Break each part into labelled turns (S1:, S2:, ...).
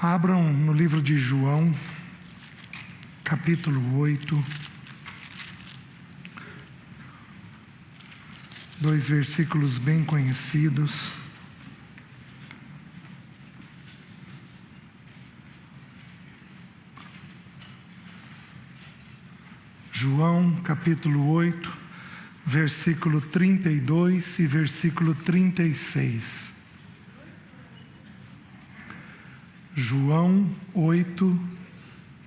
S1: Abram no livro de João, capítulo 8, 2 versículos bem conhecidos. João, capítulo 8, versículo 32 e versículo 36. João 8,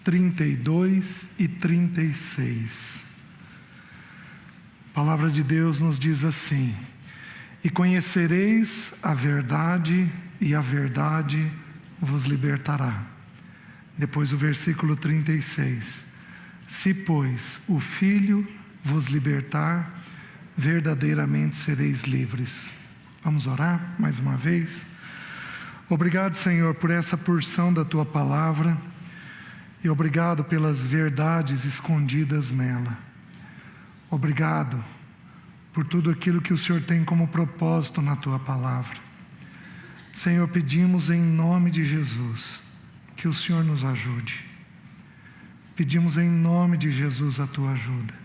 S1: 32 e 36. A palavra de Deus nos diz assim: e conhecereis a verdade, e a verdade vos libertará. Depois o versículo 36. Se, pois, o Filho vos libertar, verdadeiramente sereis livres. Vamos orar mais uma vez? Obrigado, Senhor, por essa porção da Tua palavra e obrigado pelas verdades escondidas nela. Obrigado por tudo aquilo que o Senhor tem como propósito na Tua palavra. Senhor, pedimos em nome de Jesus que o Senhor nos ajude. Pedimos em nome de Jesus a Tua ajuda.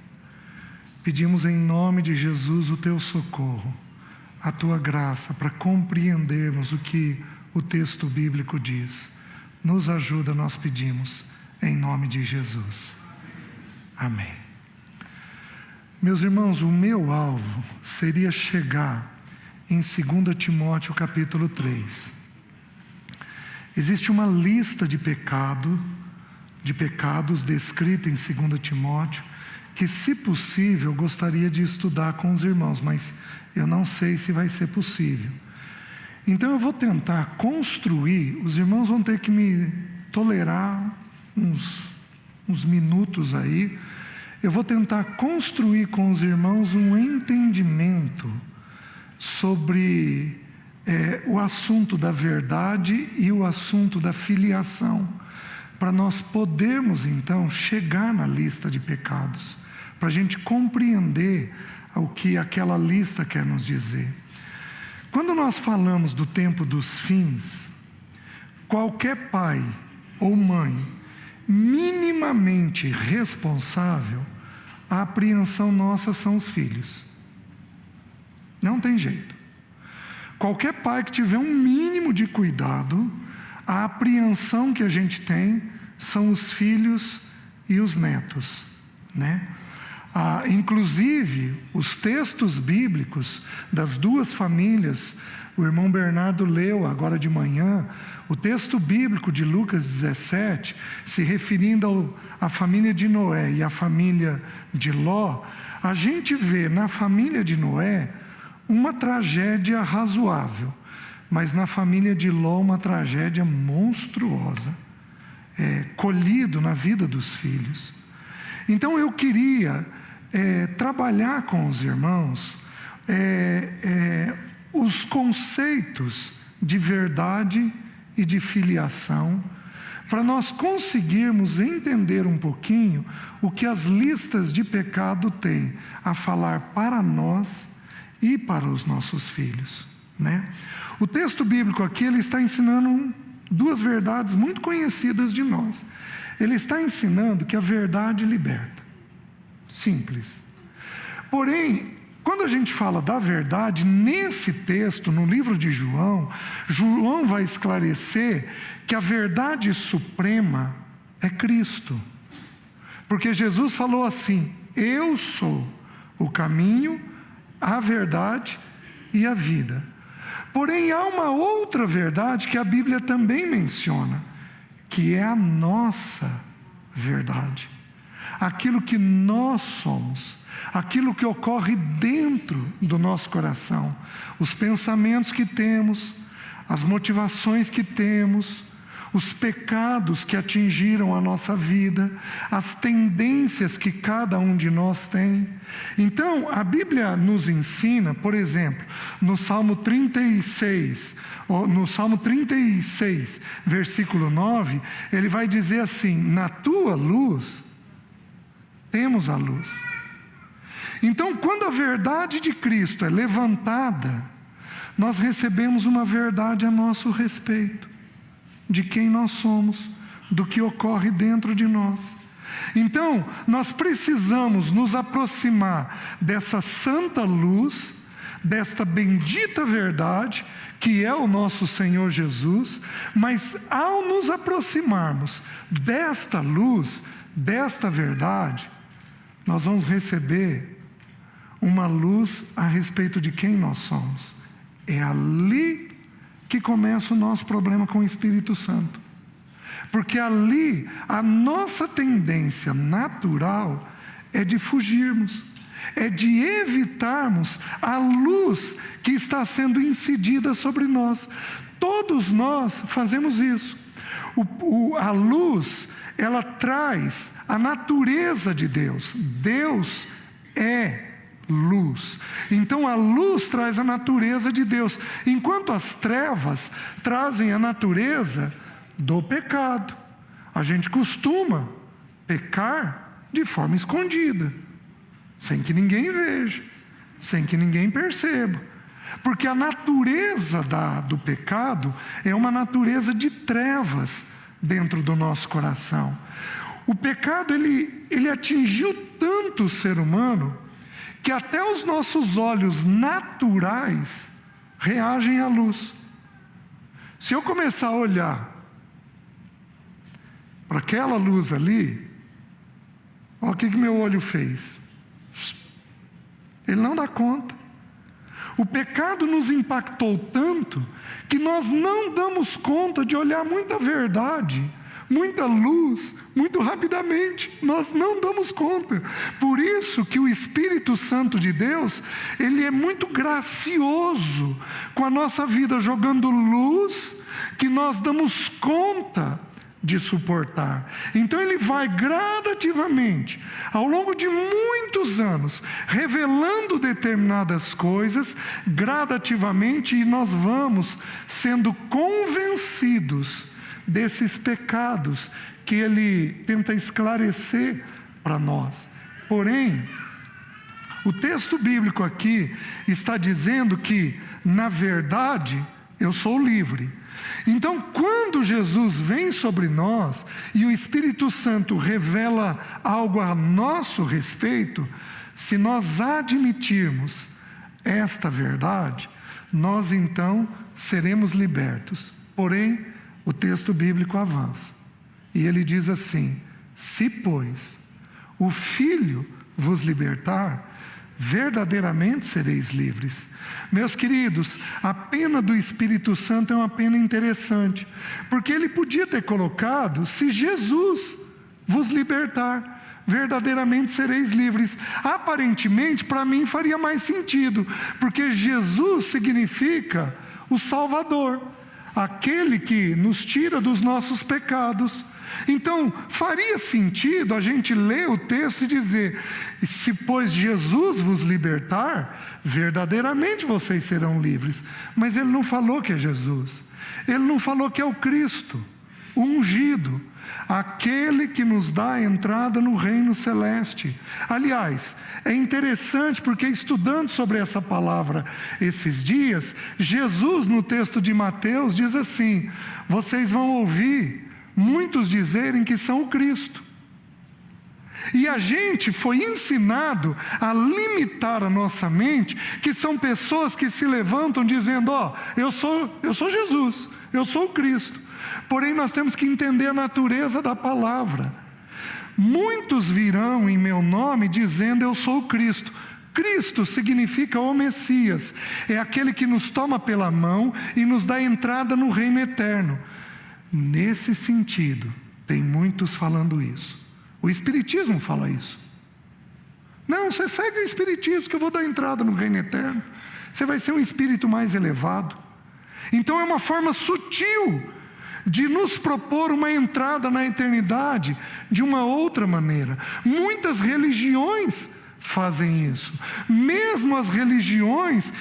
S1: Pedimos em nome de Jesus o Teu socorro, a Tua graça para compreendermos o que o texto bíblico diz. Nos ajuda, nós pedimos, em nome de Jesus. Amém. Meus irmãos, o meu alvo seria chegar em 2 Timóteo capítulo 3. Existe uma lista de pecados descrita em 2 Timóteo, que, se possível, eu gostaria de estudar com os irmãos, mas eu não sei se vai ser possível. Então eu vou tentar construir, os irmãos vão ter que me tolerar uns minutos aí, eu vou tentar construir com os irmãos um entendimento sobre o assunto da verdade e o assunto da filiação, para nós podermos então chegar na lista de pecados, para a gente compreender o que aquela lista quer nos dizer. Quando nós falamos do tempo dos fins, qualquer pai ou mãe minimamente responsável, a apreensão nossa são os filhos. Não tem jeito. Qualquer pai que tiver um mínimo de cuidado, a apreensão que a gente tem são os filhos e os netos, né? Inclusive, os textos bíblicos das duas famílias, o irmão Bernardo leu agora de manhã, o texto bíblico de Lucas 17, se referindo à família de Noé e à família de Ló, a gente vê na família de Noé uma tragédia razoável, mas na família de Ló uma tragédia monstruosa, colhido na vida dos filhos. Então eu queria trabalhar com os irmãos os conceitos de verdade e de filiação, para nós conseguirmos entender um pouquinho o que as listas de pecado têm a falar para nós e para os nossos filhos, né? O texto bíblico aqui, ele está ensinando duas verdades muito conhecidas de nós. Ele está ensinando que a verdade liberta. Simples. Porém, quando a gente fala da verdade, nesse texto, no livro de João, João vai esclarecer que a verdade suprema é Cristo. Porque Jesus falou assim: eu sou o caminho, a verdade e a vida. Porém, há uma outra verdade que a Bíblia também menciona, que é a nossa verdade. Aquilo que nós somos, aquilo que ocorre dentro do nosso coração, os pensamentos que temos, as motivações que temos, os pecados que atingiram a nossa vida, as tendências que cada um de nós tem. Então, a Bíblia nos ensina, por exemplo, no Salmo 36, versículo 9, ele vai dizer assim: na tua luz temos a luz. Então, quando a verdade de Cristo é levantada, nós recebemos uma verdade a nosso respeito. de quem nós somos, do que ocorre dentro de nós. Então, nós precisamos nos aproximar dessa santa luz, desta bendita verdade, que é o nosso Senhor Jesus, mas ao nos aproximarmos desta luz, desta verdade, nós vamos receber uma luz a respeito de quem nós somos. É ali que começa o nosso problema com o Espírito Santo. Porque ali a nossa tendência natural é de fugirmos, é de evitarmos a luz que está sendo incidida sobre nós. Todos nós fazemos isso. A luz, ela traz a natureza de Deus. Deus é luz. Então a luz traz a natureza de Deus, enquanto as trevas trazem a natureza do pecado. A gente costuma pecar de forma escondida, sem que ninguém veja, sem que ninguém perceba, porque a natureza do pecado é uma natureza de trevas dentro do nosso coração. O pecado ele atingiu tanto o ser humano que até os nossos olhos naturais reagem à luz. Se eu começar a olhar para aquela luz ali, olha o que meu olho fez. Ele não dá conta. O pecado nos impactou tanto que nós não damos conta de olhar muita verdade, muita luz, muito rapidamente. Nós não damos conta. Por isso que o Espírito Santo de Deus, ele é muito gracioso com a nossa vida, jogando luz que nós damos conta de suportar. Então ele vai gradativamente, ao longo de muitos anos, revelando determinadas coisas, gradativamente, e nós vamos sendo convencidos desses pecados que ele tenta esclarecer para nós. Porém, o texto bíblico aqui está dizendo que, na verdade, eu sou livre. Então, quando Jesus vem sobre nós e o Espírito Santo revela algo a nosso respeito, se nós admitirmos esta verdade, nós então seremos libertos. Porém, o texto bíblico avança e ele diz assim: se, pois, o Filho vos libertar, verdadeiramente sereis livres. Meus queridos, a pena do Espírito Santo é uma pena interessante, porque ele podia ter colocado: se Jesus vos libertar, verdadeiramente sereis livres. Aparentemente, para mim faria mais sentido, porque Jesus significa o Salvador, aquele que nos tira dos nossos pecados. Então, faria sentido a gente ler o texto e dizer: se pois Jesus vos libertar, verdadeiramente vocês serão livres. Mas ele não falou que é Jesus, ele não falou que é o Cristo, o ungido, aquele que nos dá a entrada no reino celeste. Aliás, é interessante porque, estudando sobre essa palavra esses dias, Jesus, no texto de Mateus, diz assim: vocês vão ouvir muitos dizerem que são o Cristo. E a gente foi ensinado a limitar a nossa mente, que são pessoas que se levantam dizendo: eu sou Jesus, eu sou o Cristo. Porém, nós temos que entender a natureza da palavra. Muitos virão em meu nome dizendo: eu sou o Cristo. Cristo significa o Messias, é aquele que nos toma pela mão e nos dá entrada no reino eterno. Nesse sentido, tem muitos falando isso. O Espiritismo fala isso. Não, você segue o Espiritismo que eu vou dar entrada no reino eterno. Você vai ser um espírito mais elevado. Então é uma forma sutil de nos propor uma entrada na eternidade de uma outra maneira. Muitas religiões fazem isso. Mesmo as religiões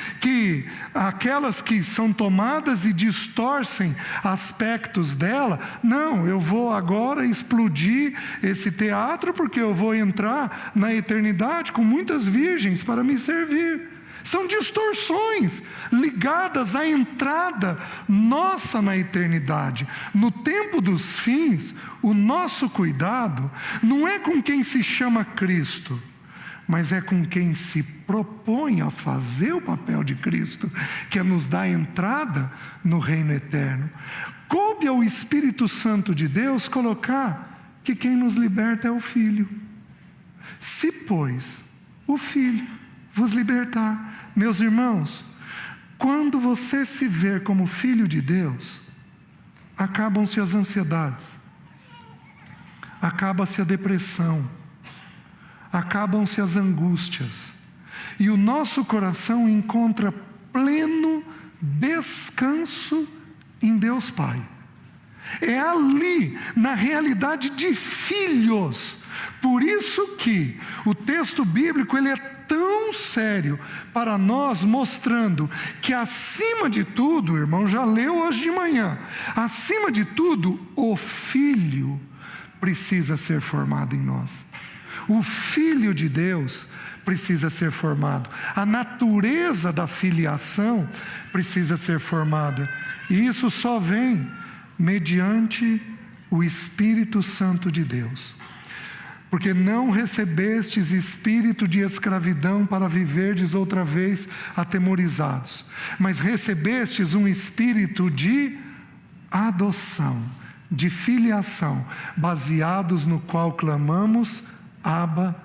S1: aquelas que são tomadas e distorcem aspectos dela: não, eu vou agora explodir esse teatro porque eu vou entrar na eternidade com muitas virgens para me servir. São distorções ligadas à entrada nossa na eternidade. No tempo dos fins, o nosso cuidado não é com quem se chama Cristo, mas é com quem se propõe a fazer o papel de Cristo, que é nos dar entrada no reino eterno. Coube ao Espírito Santo de Deus colocar que quem nos liberta é o Filho. Se, pois, o Filho vos libertar. Meus irmãos, quando você se ver como filho de Deus, acabam-se as ansiedades, acaba-se a depressão, acabam-se as angústias, e o nosso coração encontra pleno descanso em Deus Pai. É ali, na realidade de filhos. Por isso que o texto bíblico ele é tão sério para nós, mostrando que acima de tudo, o irmão já leu hoje de manhã, acima de tudo, o Filho precisa ser formado em nós. O Filho de Deus precisa ser formado. A natureza da filiação precisa ser formada. E isso só vem mediante o Espírito Santo de Deus. Porque não recebestes espírito de escravidão para viverdes outra vez atemorizados, mas recebestes um espírito de adoção, de filiação, baseados no qual clamamos, Abba,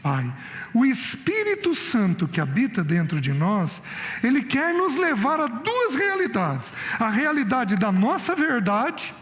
S1: Pai. O Espírito Santo que habita dentro de nós, ele quer nos levar a duas realidades: a realidade da nossa verdade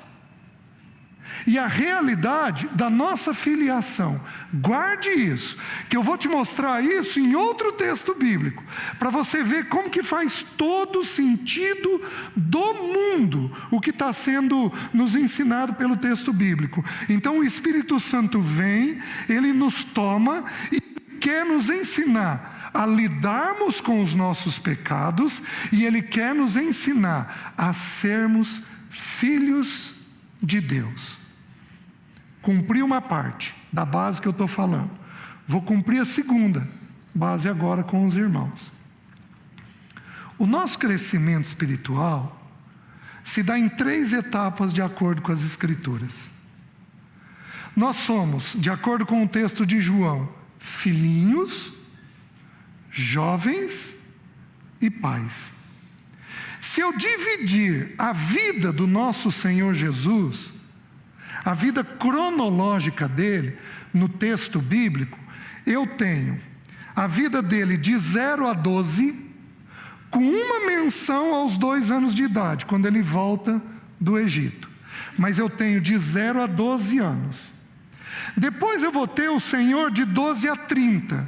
S1: e a realidade da nossa filiação. Guarde isso, que eu vou te mostrar isso em outro texto bíblico, para você ver como que faz todo sentido do mundo o que está sendo nos ensinado pelo texto bíblico. Então o Espírito Santo vem, ele nos toma e quer nos ensinar a lidarmos com os nossos pecados, e ele quer nos ensinar a sermos filhos de Deus. Cumpri uma parte da base que eu estou falando. Vou cumprir a segunda base agora com os irmãos. O nosso crescimento espiritual se dá em 3 etapas de acordo com as Escrituras. Nós somos, de acordo com o texto de João, filhinhos, jovens e pais. Se eu dividir a vida do nosso Senhor Jesus, a vida cronológica dele, no texto bíblico, eu tenho a vida dele de 0 a 12, com uma menção aos 2 anos de idade, quando ele volta do Egito. Mas eu tenho de 0 a 12 anos. Depois eu vou ter o Senhor de 12 a 30,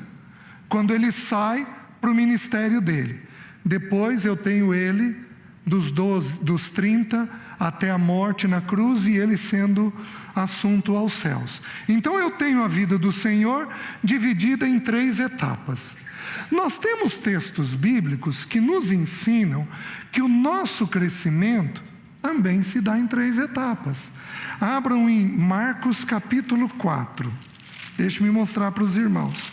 S1: quando ele sai para o ministério dele. Depois eu tenho ele dos 30 até a morte na cruz, e ele sendo assunto aos céus. Então eu tenho a vida do Senhor dividida em 3 etapas. Nós temos textos bíblicos que nos ensinam que o nosso crescimento também se dá em 3 etapas. Abram em Marcos capítulo 4. Deixe-me mostrar para os irmãos.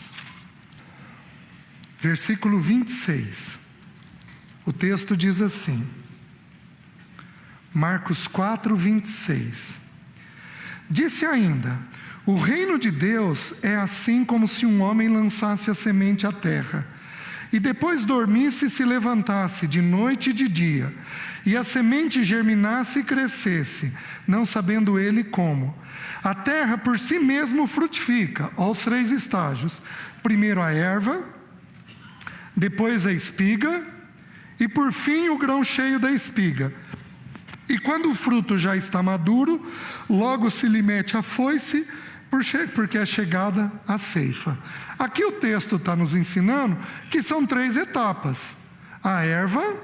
S1: Versículo 26. O texto diz assim: Marcos 4, 26. Disse ainda: o reino de Deus é assim como se um homem lançasse a semente à terra, e depois dormisse e se levantasse de noite e de dia, e a semente germinasse e crescesse, não sabendo ele como. A terra por si mesmo frutifica, aos 3 estágios: primeiro a erva, depois a espiga, e por fim o grão cheio da espiga. E quando o fruto já está maduro, logo se lhe mete a foice, porque é chegada a ceifa. Aqui o texto está nos ensinando que são 3 etapas: a erva,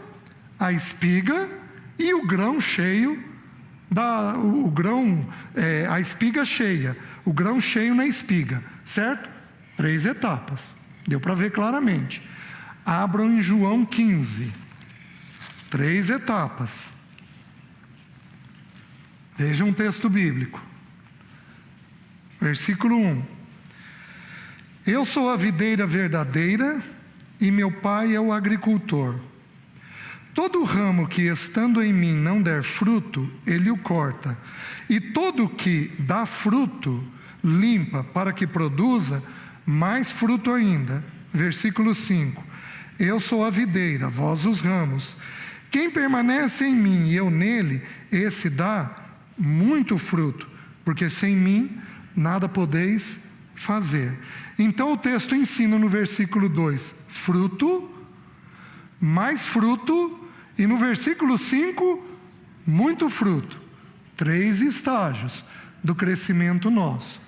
S1: a espiga e o grão cheio, a espiga cheia, o grão cheio na espiga, certo? 3 etapas, deu para ver claramente. Abram em João 15, 3 etapas. Vejam um texto bíblico. Versículo 1. Eu sou a videira verdadeira e meu Pai é o agricultor. Todo ramo que estando em mim não der fruto, ele o corta, e todo que dá fruto, limpa, para que produza mais fruto ainda. Versículo 5: eu sou a videira, vós os ramos. Quem permanece em mim e eu nele, esse dá muito fruto, porque sem mim nada podeis fazer. Então o texto ensina no versículo 2, fruto, mais fruto, e no versículo 5, muito fruto. 3 estágios do crescimento nosso.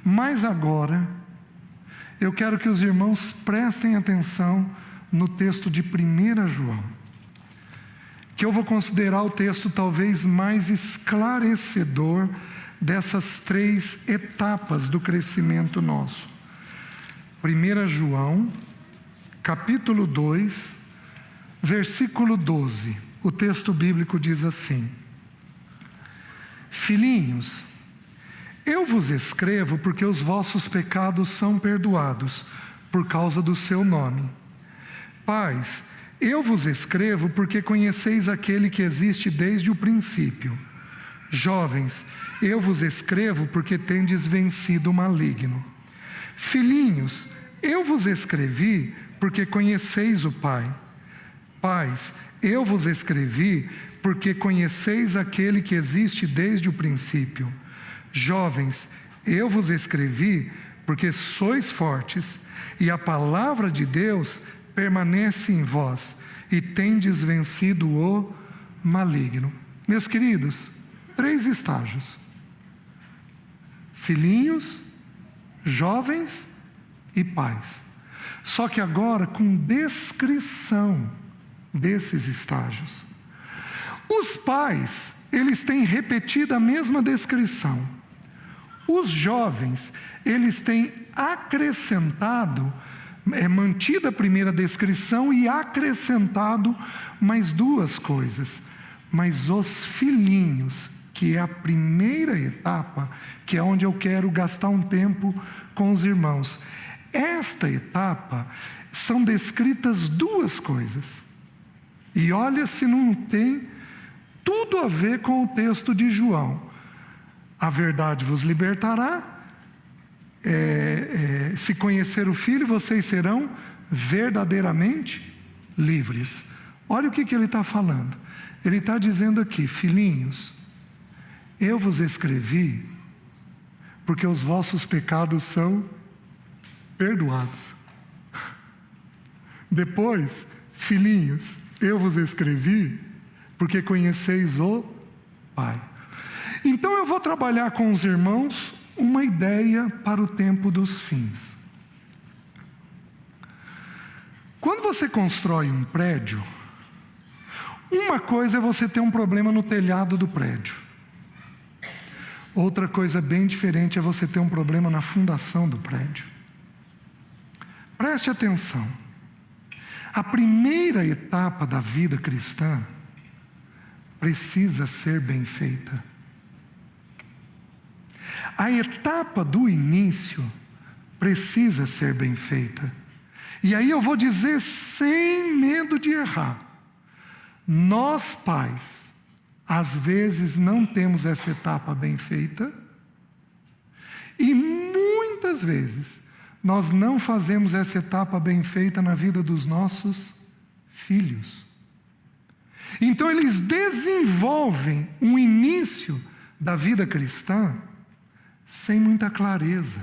S1: Mas agora, eu quero que os irmãos prestem atenção no texto de 1 João, que eu vou considerar o texto talvez mais esclarecedor dessas 3 etapas do crescimento nosso. 1 João, capítulo 2, versículo 12, o texto bíblico diz assim: filhinhos, eu vos escrevo porque os vossos pecados são perdoados por causa do seu nome. Pais, eu vos escrevo porque conheceis aquele que existe desde o princípio. Jovens, eu vos escrevo porque tendes vencido o maligno. Filhinhos, eu vos escrevi porque conheceis o Pai. Pais, eu vos escrevi porque conheceis aquele que existe desde o princípio. Jovens, eu vos escrevi porque sois fortes, e a palavra de Deus permanece em vós, e tendes vencido o maligno. Meus queridos, 3 estágios: filhinhos, jovens e pais. Só que agora com descrição desses estágios. Os pais, eles têm repetido a mesma descrição. Os jovens, eles têm acrescentado, mantido a primeira descrição e acrescentado mais 2 coisas. Mas os filhinhos, que é a primeira etapa, que é onde eu quero gastar um tempo com os irmãos. Esta etapa são descritas 2 coisas. E olha se não tem tudo a ver com o texto de João. A verdade vos libertará. Se conhecer o Filho, vocês serão verdadeiramente livres. Olha o que ele está falando. Ele está dizendo aqui: filhinhos, eu vos escrevi porque os vossos pecados são perdoados. Depois, filhinhos, eu vos escrevi porque conheceis o Pai. Então eu vou trabalhar com os irmãos uma ideia para o tempo dos fins. Quando você constrói um prédio, uma coisa é você ter um problema no telhado do prédio. Outra coisa bem diferente é você ter um problema na fundação do prédio. Preste atenção. A primeira etapa da vida cristã precisa ser bem feita. A etapa do início precisa ser bem feita. E aí eu vou dizer sem medo de errar. Nós, pais, às vezes não temos essa etapa bem feita, e muitas vezes nós não fazemos essa etapa bem feita na vida dos nossos filhos. Então eles desenvolvem um início da vida cristã sem muita clareza.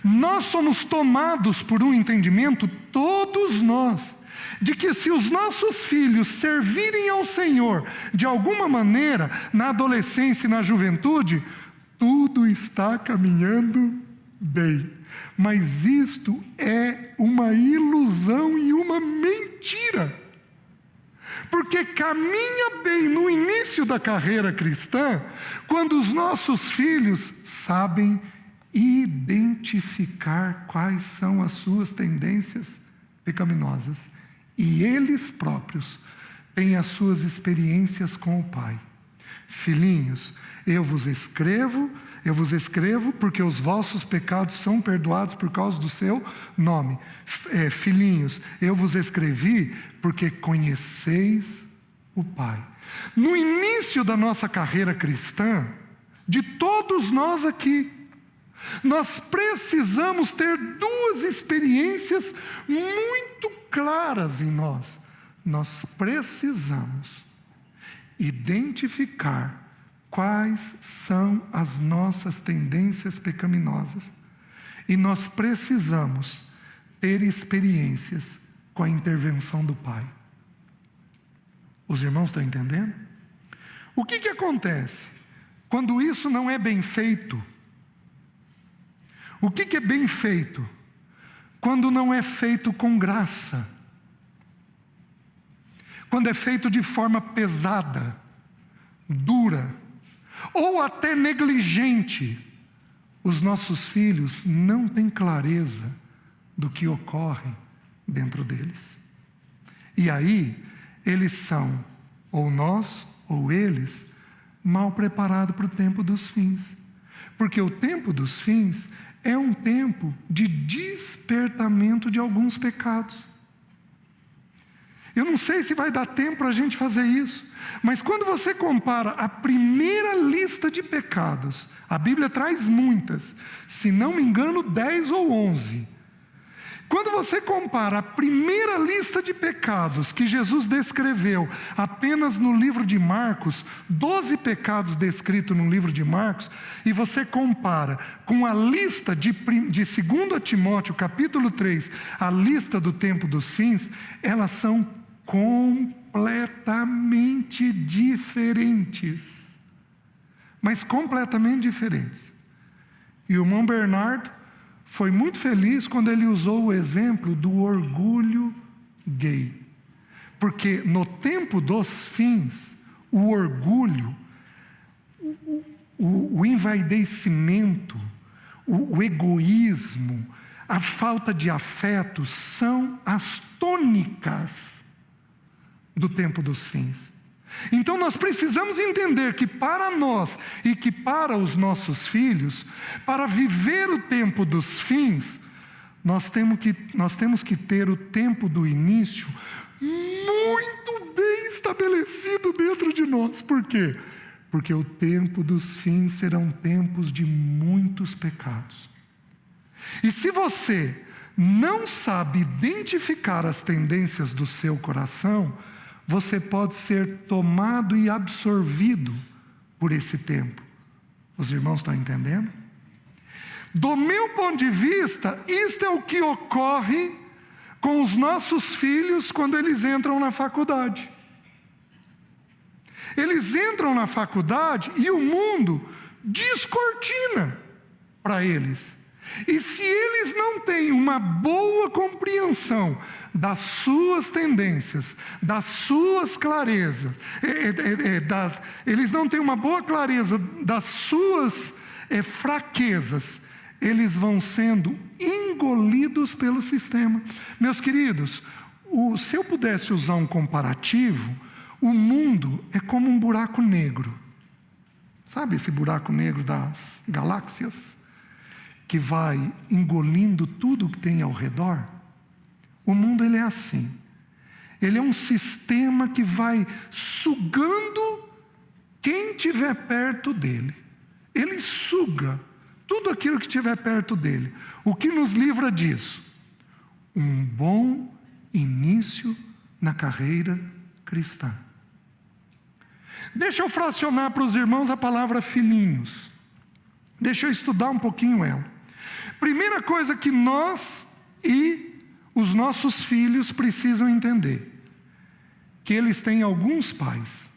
S1: Nós somos tomados por um entendimento, todos nós, de que se os nossos filhos servirem ao Senhor de alguma maneira, na adolescência e na juventude, tudo está caminhando bem. Mas isto é uma ilusão e uma mentira. Porque caminha bem no início da carreira cristã, quando os nossos filhos sabem identificar quais são as suas tendências pecaminosas. E eles próprios têm as suas experiências com o Pai. Filhinhos, eu vos escrevo porque os vossos pecados são perdoados por causa do seu nome. Filhinhos, eu vos escrevi porque conheceis o Pai. No início da nossa carreira cristã, de todos nós aqui, nós precisamos ter duas experiências muito claras em nós. Nós precisamos identificar quais são as nossas tendências pecaminosas. E nós precisamos ter experiências com a intervenção do Pai. Os irmãos estão entendendo? O que acontece quando isso não é bem feito? O que é bem feito? Quando não é feito com graça. Quando é feito de forma pesada, dura, ou até negligente, os nossos filhos não têm clareza do que ocorre dentro deles. E aí, eles são, ou nós, ou eles, mal preparados para o tempo dos fins. Porque o tempo dos fins é um tempo de despertamento de alguns pecados. Eu não sei se vai dar tempo para a gente fazer isso, mas quando você compara a primeira lista de pecados, a Bíblia traz muitas, se não me engano 10 ou 11. Quando você compara a primeira lista de pecados que Jesus descreveu apenas no livro de Marcos, 12 pecados descritos no livro de Marcos, e você compara com a lista de 2 Timóteo capítulo 3, a lista do tempo dos fins, elas são completamente diferentes. Mas completamente diferentes. E o irmão Bernardo foi muito feliz quando ele usou o exemplo do orgulho gay. Porque no tempo dos fins, o orgulho, o envaidecimento, o egoísmo, a falta de afeto são as tônicas do tempo dos fins. Então nós precisamos entender que para nós e que para os nossos filhos, para viver o tempo dos fins, nós temos que ter o tempo do início muito bem estabelecido dentro de nós. Por quê? Porque o tempo dos fins serão tempos de muitos pecados. E se você não sabe identificar as tendências do seu coração, você pode ser tomado e absorvido por esse tempo. Os irmãos estão entendendo? Do meu ponto de vista, isto é o que ocorre com os nossos filhos quando eles entram na faculdade. Eles entram na faculdade e o mundo descortina para eles. E se eles não têm uma boa compreensão das suas tendências, das suas clarezas, eles não têm uma boa clareza das suas fraquezas, eles vão sendo engolidos pelo sistema. Meus queridos, se eu pudesse usar um comparativo, o mundo é como um buraco negro. Sabe esse buraco negro das galáxias? Que vai engolindo tudo que tem ao redor. O mundo ele é assim. Ele é um sistema que vai sugando quem estiver perto dele. Ele suga tudo aquilo que estiver perto dele. O que nos livra disso? Um bom início na carreira cristã. Deixa eu fracionar para os irmãos a palavra filhinhos. Deixa eu estudar um pouquinho ela. Primeira coisa que nós e os nossos filhos precisam entender: que eles têm alguns pais.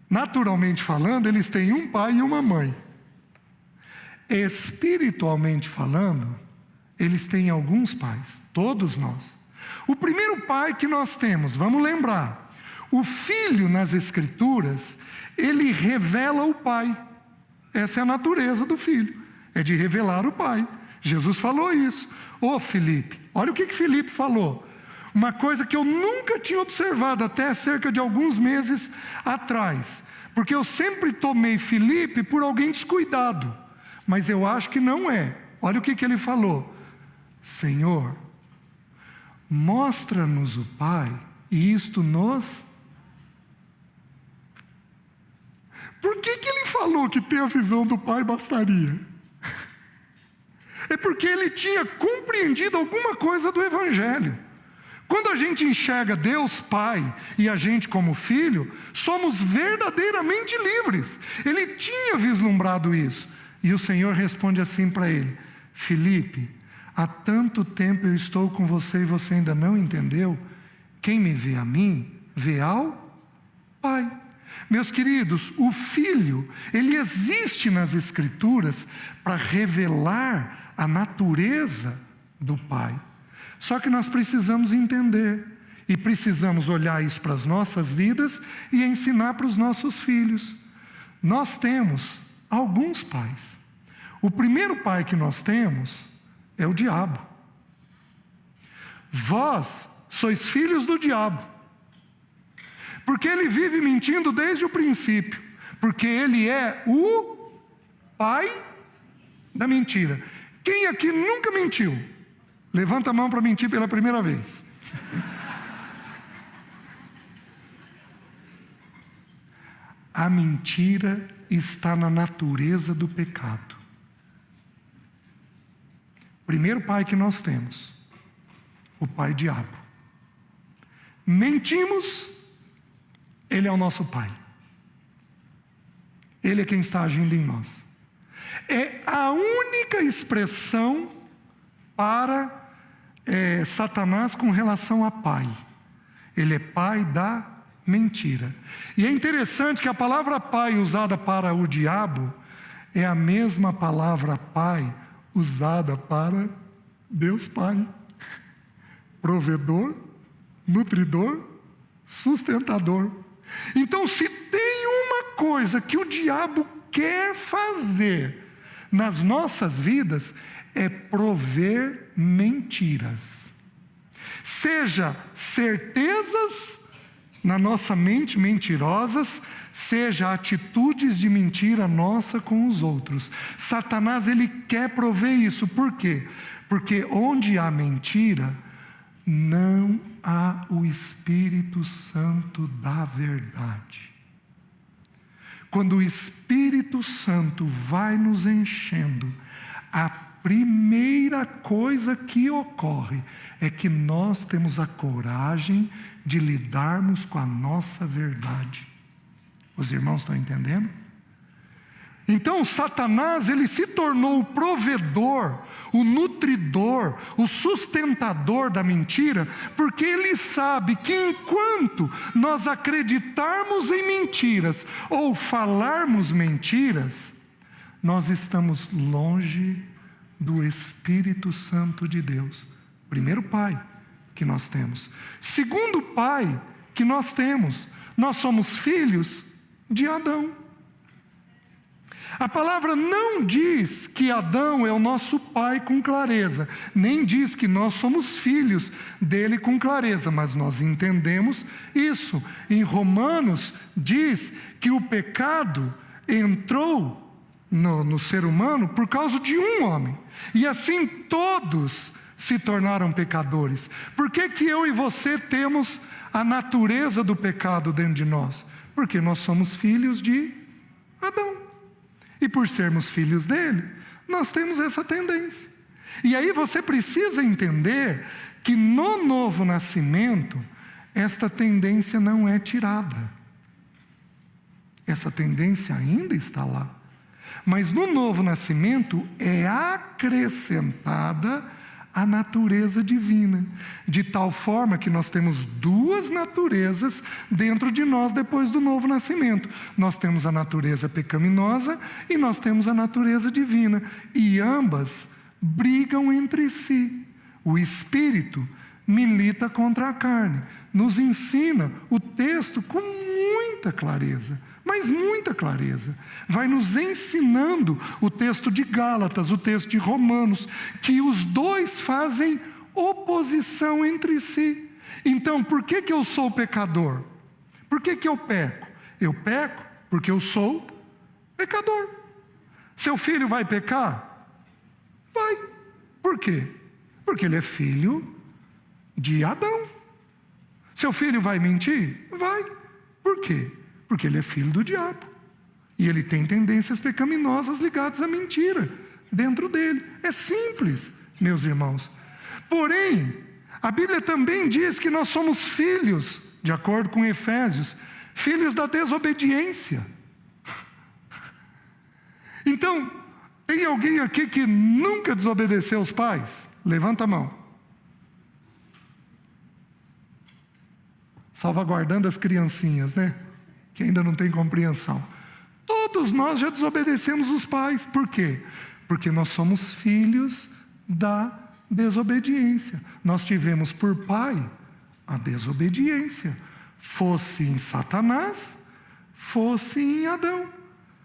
S1: Naturalmente falando, eles têm um pai e uma mãe. Espiritualmente falando, eles têm alguns pais, todos nós. O primeiro pai que nós temos, vamos lembrar, o filho nas Escrituras, ele revela o pai. Essa é a natureza do filho, é de revelar o pai. Jesus falou isso. Ô Filipe, olha o que Filipe falou. uma coisa que eu nunca tinha observado até cerca de alguns meses atrás, porque eu sempre tomei Filipe por alguém descuidado, mas eu acho que não é. Olha o que ele falou: Senhor, mostra-nos o Pai, e isto nos... Por que ele falou que ter a visão do Pai bastaria? É porque ele tinha compreendido alguma coisa do Evangelho. Quando a gente enxerga Deus Pai e a gente como filho, somos verdadeiramente livres. Ele tinha vislumbrado isso. E o Senhor responde assim para ele: Filipe, há tanto tempo eu estou com você e você ainda não entendeu? Quem me vê a mim, vê ao Pai. Meus queridos, o Filho, ele existe nas Escrituras para revelar a natureza do Pai. Só que nós precisamos entender, e precisamos olhar isso para as nossas vidas e ensinar para os nossos filhos. Nós temos alguns pais. O primeiro pai que nós temos é o diabo. Vós sois filhos do diabo, porque ele vive mentindo desde o princípio, porque ele é o pai da mentira. Quem aqui nunca mentiu? Levanta a mão para mentir pela primeira vez. A mentira está na natureza do pecado. Primeiro pai que nós temos, o pai diabo. Mentimos, ele é o nosso pai. Ele é quem está agindo em nós. É a única expressão para Satanás com relação a pai. Ele é pai da mentira. E é interessante que a palavra pai usada para o diabo é a mesma palavra pai usada para Deus Pai. Provedor, nutridor, sustentador. Então, se tem uma coisa que o diabo quer fazer nas nossas vidas, é prover mentiras. Seja certezas na nossa mente mentirosas, seja atitudes de mentira nossa com os outros. Satanás, ele quer prover isso. Por quê? Porque onde há mentira, não há o Espírito Santo da verdade. Quando o Espírito Santo vai nos enchendo, a primeira coisa que ocorre é que nós temos a coragem de lidarmos com a nossa verdade. Os irmãos estão entendendo? Então, Satanás, ele se tornou o provedor, o nutridor, o sustentador da mentira, porque ele sabe que enquanto nós acreditarmos em mentiras ou falarmos mentiras, nós estamos longe do Espírito Santo de Deus. Primeiro pai que nós temos. Segundo pai que nós temos, nós somos filhos de Adão. A palavra não diz que Adão é o nosso pai com clareza, nem diz que nós somos filhos dele com clareza, mas nós entendemos isso. Em Romanos diz que o pecado entrou no ser humano por causa de um homem, e assim todos se tornaram pecadores. Por que eu e você temos a natureza do pecado dentro de nós? Porque nós somos filhos de Adão. E por sermos filhos dele, nós temos essa tendência. E aí você precisa entender que no novo nascimento, esta tendência não é tirada. Essa tendência ainda está lá. Mas no novo nascimento é acrescentada a natureza divina, de tal forma que nós temos duas naturezas dentro de nós depois do novo nascimento. Nós temos a natureza pecaminosa e nós temos a natureza divina, e ambas brigam entre si. O Espírito milita contra a carne. Nos ensina o texto com muita clareza, mas muita clareza. Vai nos ensinando o texto de Gálatas, o texto de Romanos, que os dois fazem oposição entre si. Então, por que eu sou pecador? Por que eu peco? Eu peco porque eu sou pecador. Seu filho vai pecar? Vai. Por quê? Porque ele é filho de Adão. Seu filho vai mentir? Vai. Por quê? Porque ele é filho do diabo. E ele tem tendências pecaminosas ligadas à mentira dentro dele. É simples, meus irmãos. Porém, a Bíblia também diz que nós somos filhos, de acordo com Efésios, filhos da desobediência. Então, tem alguém aqui que nunca desobedeceu os pais? Levanta a mão. Salvaguardando as criancinhas, né? Que ainda não tem compreensão. Todos nós já desobedecemos os pais. Por quê? Porque nós somos filhos da desobediência. Nós tivemos por pai a desobediência. Fosse em Satanás, fosse em Adão.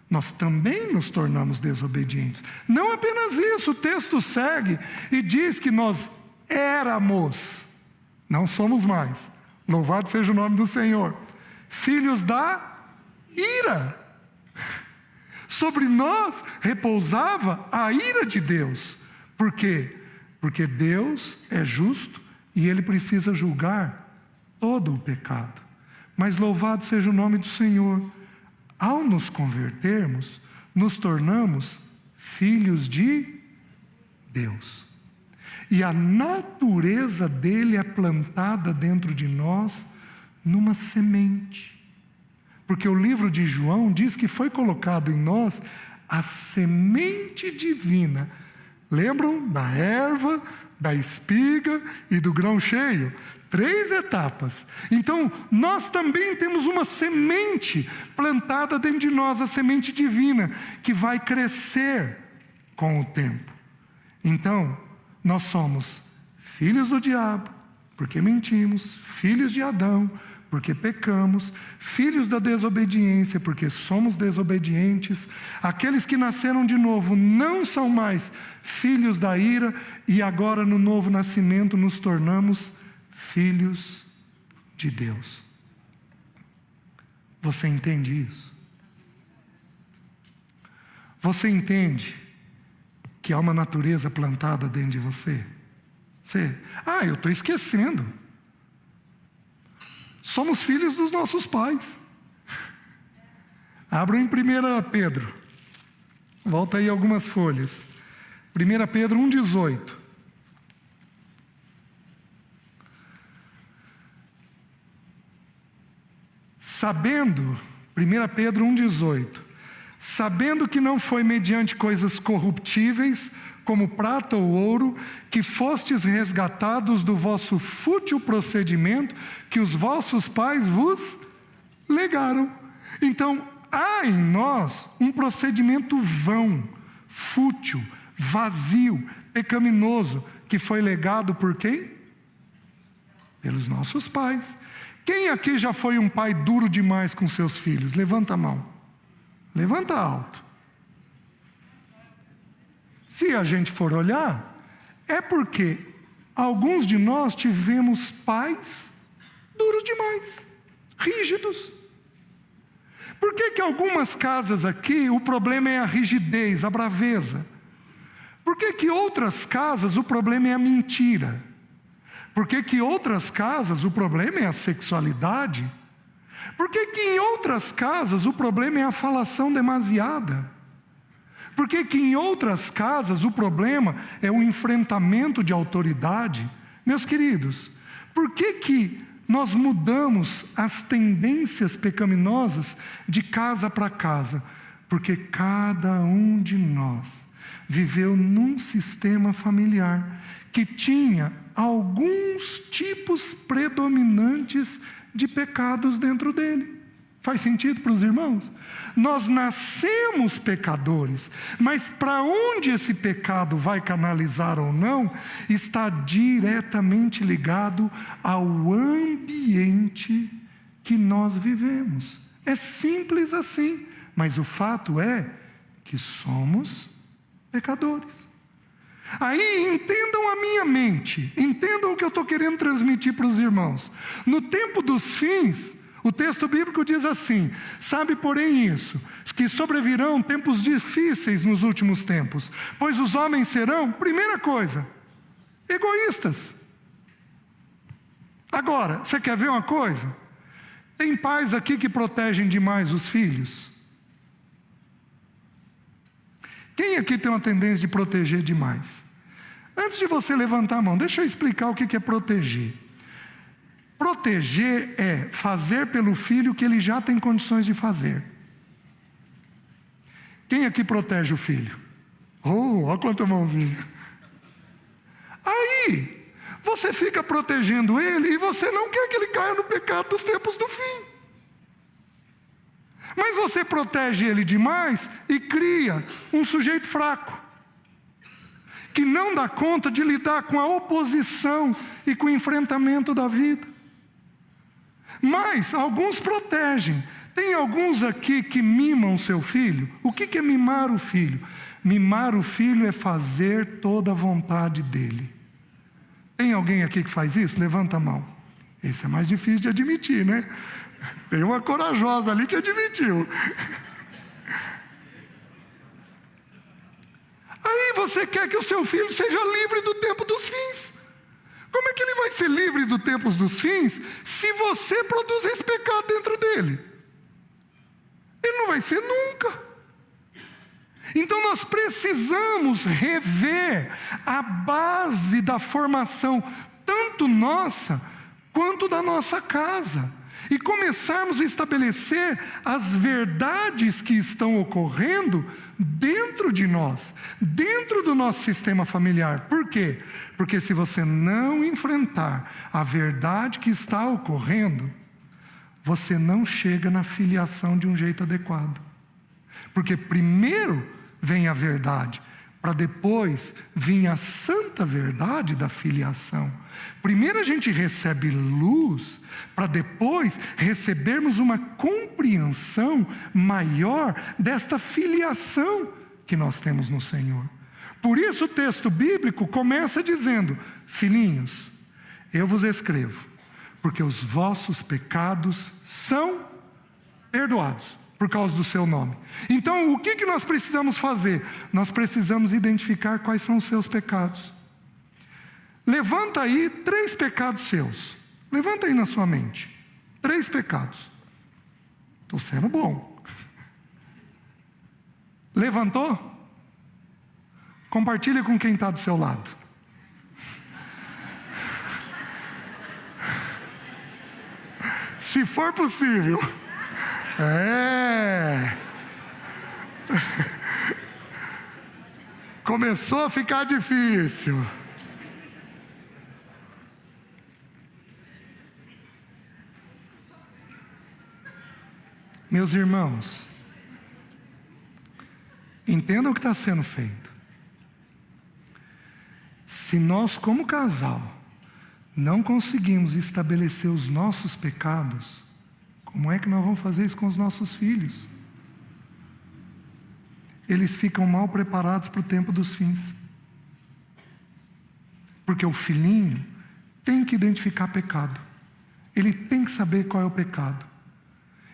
S1: Nós também nos tornamos desobedientes. Não apenas isso, o texto segue e diz que nós éramos, não somos mais, louvado seja o nome do Senhor, filhos da ira. Sobre nós repousava a ira de Deus. Por quê? Porque Deus é justo e Ele precisa julgar todo o pecado. Mas louvado seja o nome do Senhor. Ao nos convertermos, nos tornamos filhos de Deus. E a natureza dele é plantada dentro de nós numa semente. Porque o livro de João diz que foi colocado em nós a semente divina. Lembram da erva, da espiga e do grão cheio? 3 etapas. Então, nós também temos uma semente plantada dentro de nós, a semente divina, que vai crescer com o tempo. Então, nós somos filhos do diabo, porque mentimos, filhos de Adão, porque pecamos, filhos da desobediência, porque somos desobedientes. Aqueles que nasceram de novo não são mais filhos da ira, e agora no novo nascimento nos tornamos filhos de Deus. Você entende isso? Você entende que há uma natureza plantada dentro de você? Eu estou esquecendo. Somos filhos dos nossos pais. Abram em 1 Pedro. Volta aí algumas folhas. 1 Pedro 1,18. Sabendo, 1 Pedro 1,18, sabendo que não foi mediante coisas corruptíveis, como prata ou ouro, que fostes resgatados do vosso fútil procedimento, que os vossos pais vos legaram. Então, há em nós um procedimento vão, fútil, vazio, pecaminoso, que foi legado por quem? Pelos nossos pais. Quem aqui já foi um pai duro demais com seus filhos? Levanta a mão. Levanta alto. Se a gente for olhar, é porque alguns de nós tivemos pais duros demais, rígidos. Por que algumas casas aqui o problema é a rigidez, a braveza? Por que outras casas o problema é a mentira? Por que outras casas o problema é a sexualidade? Por que em outras casas o problema é a falação demasiada? Por que em outras casas o problema é o enfrentamento de autoridade? Meus queridos, por que nós mudamos as tendências pecaminosas de casa para casa? Porque cada um de nós viveu num sistema familiar que tinha alguns tipos predominantes de pecados dentro dele. Faz sentido para os irmãos? Nós nascemos pecadores, mas para onde esse pecado vai canalizar ou não, está diretamente ligado ao ambiente que nós vivemos. É simples assim, mas o fato é que somos pecadores. Aí entendam a minha mente, entendam o que eu estou querendo transmitir para os irmãos. No tempo dos fins, o texto bíblico diz assim: sabe, porém, isso, que sobrevirão tempos difíceis nos últimos tempos, pois os homens serão, primeira coisa, egoístas. Agora, você quer ver uma coisa? Tem pais aqui que protegem demais os filhos? Quem aqui tem uma tendência de proteger demais? Antes de você levantar a mão, deixa eu explicar o que é proteger. Proteger é fazer pelo filho o que ele já tem condições de fazer. Quem aqui protege o filho? Oh, olha quanta mãozinha. Aí, você fica protegendo ele e você não quer que ele caia no pecado dos tempos do fim. Mas você protege ele demais e cria um sujeito fraco, que não dá conta de lidar com a oposição e com o enfrentamento da vida. Mas alguns protegem. Tem alguns aqui que mimam seu filho. O que é mimar o filho? Mimar o filho é fazer toda a vontade dele. Tem alguém aqui que faz isso? Levanta a mão. Esse é mais difícil de admitir, né? Tem uma corajosa ali que admitiu. Aí você quer que o seu filho seja livre do tempo dos fins. Como é que ele vai ser livre do tempo dos fins se você produz esse pecado dentro dele? Ele não vai ser nunca. Então nós precisamos rever a base da formação, tanto nossa quanto da nossa casa, e começarmos a estabelecer as verdades que estão ocorrendo dentro de nós, dentro do nosso sistema familiar. Por quê? Porque se você não enfrentar a verdade que está ocorrendo, você não chega na filiação de um jeito adequado. Porque primeiro vem a verdade, para depois vir a santa verdade da filiação. Primeiro a gente recebe luz, para depois recebermos uma compreensão maior desta filiação que nós temos no Senhor. Por isso o texto bíblico começa dizendo: filhinhos, eu vos escrevo, porque os vossos pecados são perdoados por causa do seu nome. Então, o que nós precisamos fazer? Nós precisamos identificar quais são os seus pecados. Levanta aí 3 pecados seus. Levanta aí na sua mente. 3 pecados. Estou sendo bom. Levantou? Compartilha com quem está do seu lado. Se for possível. Começou a ficar difícil. Meus irmãos, entendam o que está sendo feito. Se nós, como casal, não conseguimos estabelecer os nossos pecados, como é que nós vamos fazer isso com os nossos filhos? Eles ficam mal preparados para o tempo dos fins. Porque o filhinho tem que identificar pecado. Ele tem que saber qual é o pecado.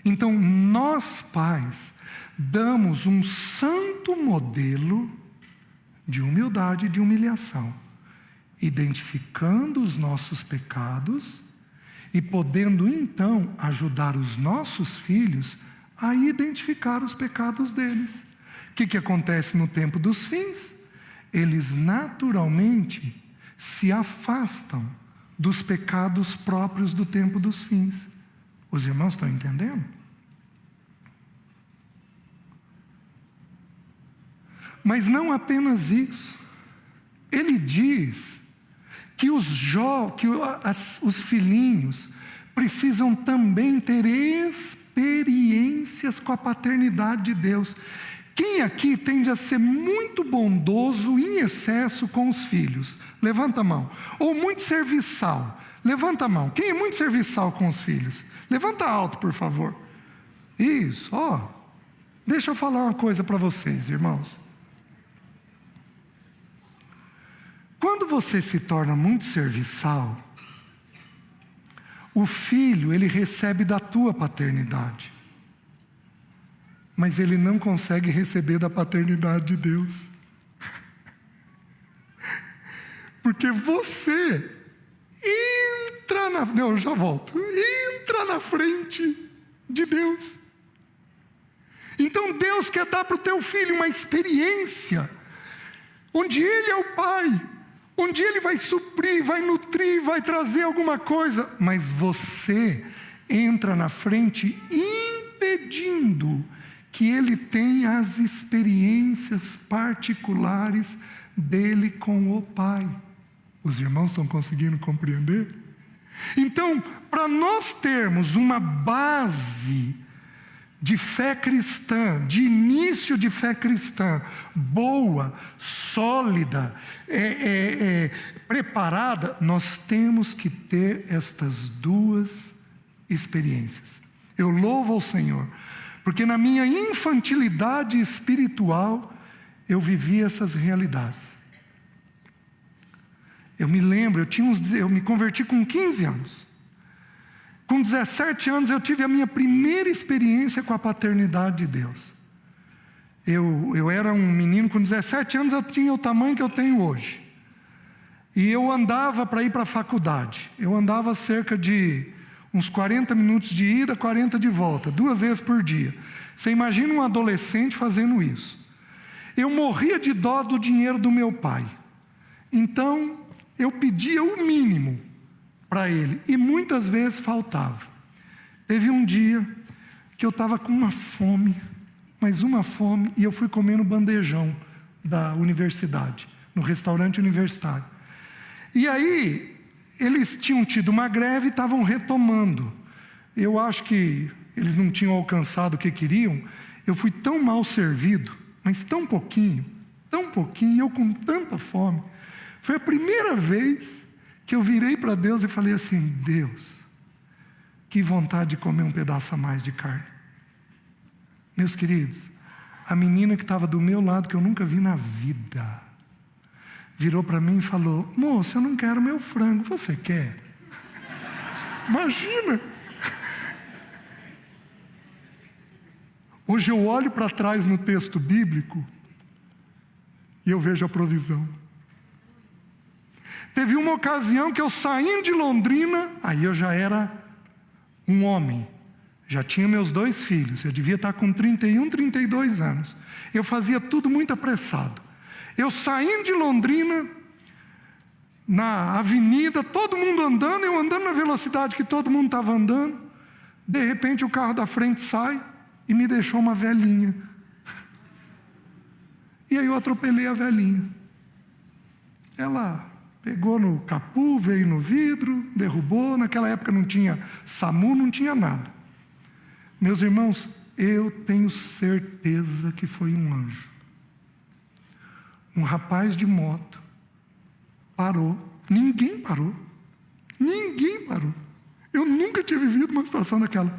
S1: Então, nós pais damos um santo modelo de humildade e de humilhação, identificando os nossos pecados e podendo então ajudar os nossos filhos a identificar os pecados deles. O que acontece no tempo dos fins? Eles naturalmente se afastam dos pecados próprios do tempo dos fins. Os irmãos estão entendendo? Mas não apenas isso. Ele diz que os filhinhos precisam também ter experiências com a paternidade de Deus. Quem aqui tende a ser muito bondoso em excesso com os filhos? Levanta a mão. Ou muito serviçal? Levanta a mão. Quem é muito serviçal com os filhos? Levanta alto, por favor. Isso, Deixa eu falar uma coisa para vocês, irmãos. você se torna muito serviçal, o filho, ele recebe da tua paternidade, mas ele não consegue receber da paternidade de Deus. Porque você entra na frente de Deus. Então Deus quer dar para o teu filho uma experiência, onde Ele é o Pai, onde Ele vai suprir, vai nutrir, vai trazer alguma coisa, mas você entra na frente impedindo que Ele tenha as experiências particulares dele com o Pai. Os irmãos estão conseguindo compreender? Então, para nós termos uma base de fé cristã, de início de fé cristã, boa, sólida, preparada, nós temos que ter estas duas experiências. Eu louvo ao Senhor, porque na minha infantilidade espiritual, eu vivi essas realidades. Eu me lembro, eu me converti com 15 anos. Com 17 anos eu tive a minha primeira experiência com a paternidade de Deus. Eu era um menino, com 17 anos eu tinha o tamanho que eu tenho hoje. E eu andava para ir para a faculdade. Eu andava cerca de uns 40 minutos de ida, 40 de volta, 2 vezes por dia. Você imagina um adolescente fazendo isso. Eu morria de dó do dinheiro do meu pai. Então, eu pedia o mínimo para ele, e muitas vezes faltava. Teve um dia que eu estava com uma fome, mas uma fome, e eu fui comendo bandejão da universidade, no restaurante universitário. E aí, eles tinham tido uma greve e estavam retomando. Eu acho que eles não tinham alcançado o que queriam. Eu fui tão mal servido, mas tão pouquinho, e eu com tanta fome. Foi a primeira vez que eu virei para Deus e falei assim: Deus, que vontade de comer um pedaço a mais de carne. Meus queridos, a menina que estava do meu lado, que eu nunca vi na vida, virou para mim e falou: moça, eu não quero meu frango, você quer? Imagina! Hoje eu olho para trás no texto bíblico e eu vejo a provisão. Teve uma ocasião que eu saindo de Londrina, aí eu já era um homem, já tinha meus 2 filhos, eu devia estar com 31, 32 anos. Eu fazia tudo muito apressado. Eu saindo de Londrina, na avenida, todo mundo andando, eu andando na velocidade que todo mundo estava andando, de repente o carro da frente sai e me deixou uma velhinha. E aí eu atropelei a velhinha. Ela pegou no capu, veio no vidro, derrubou. Naquela época não tinha SAMU, não tinha nada. Meus irmãos, eu tenho certeza que foi um anjo. Um rapaz de moto parou. Ninguém parou. Eu nunca tinha vivido uma situação daquela.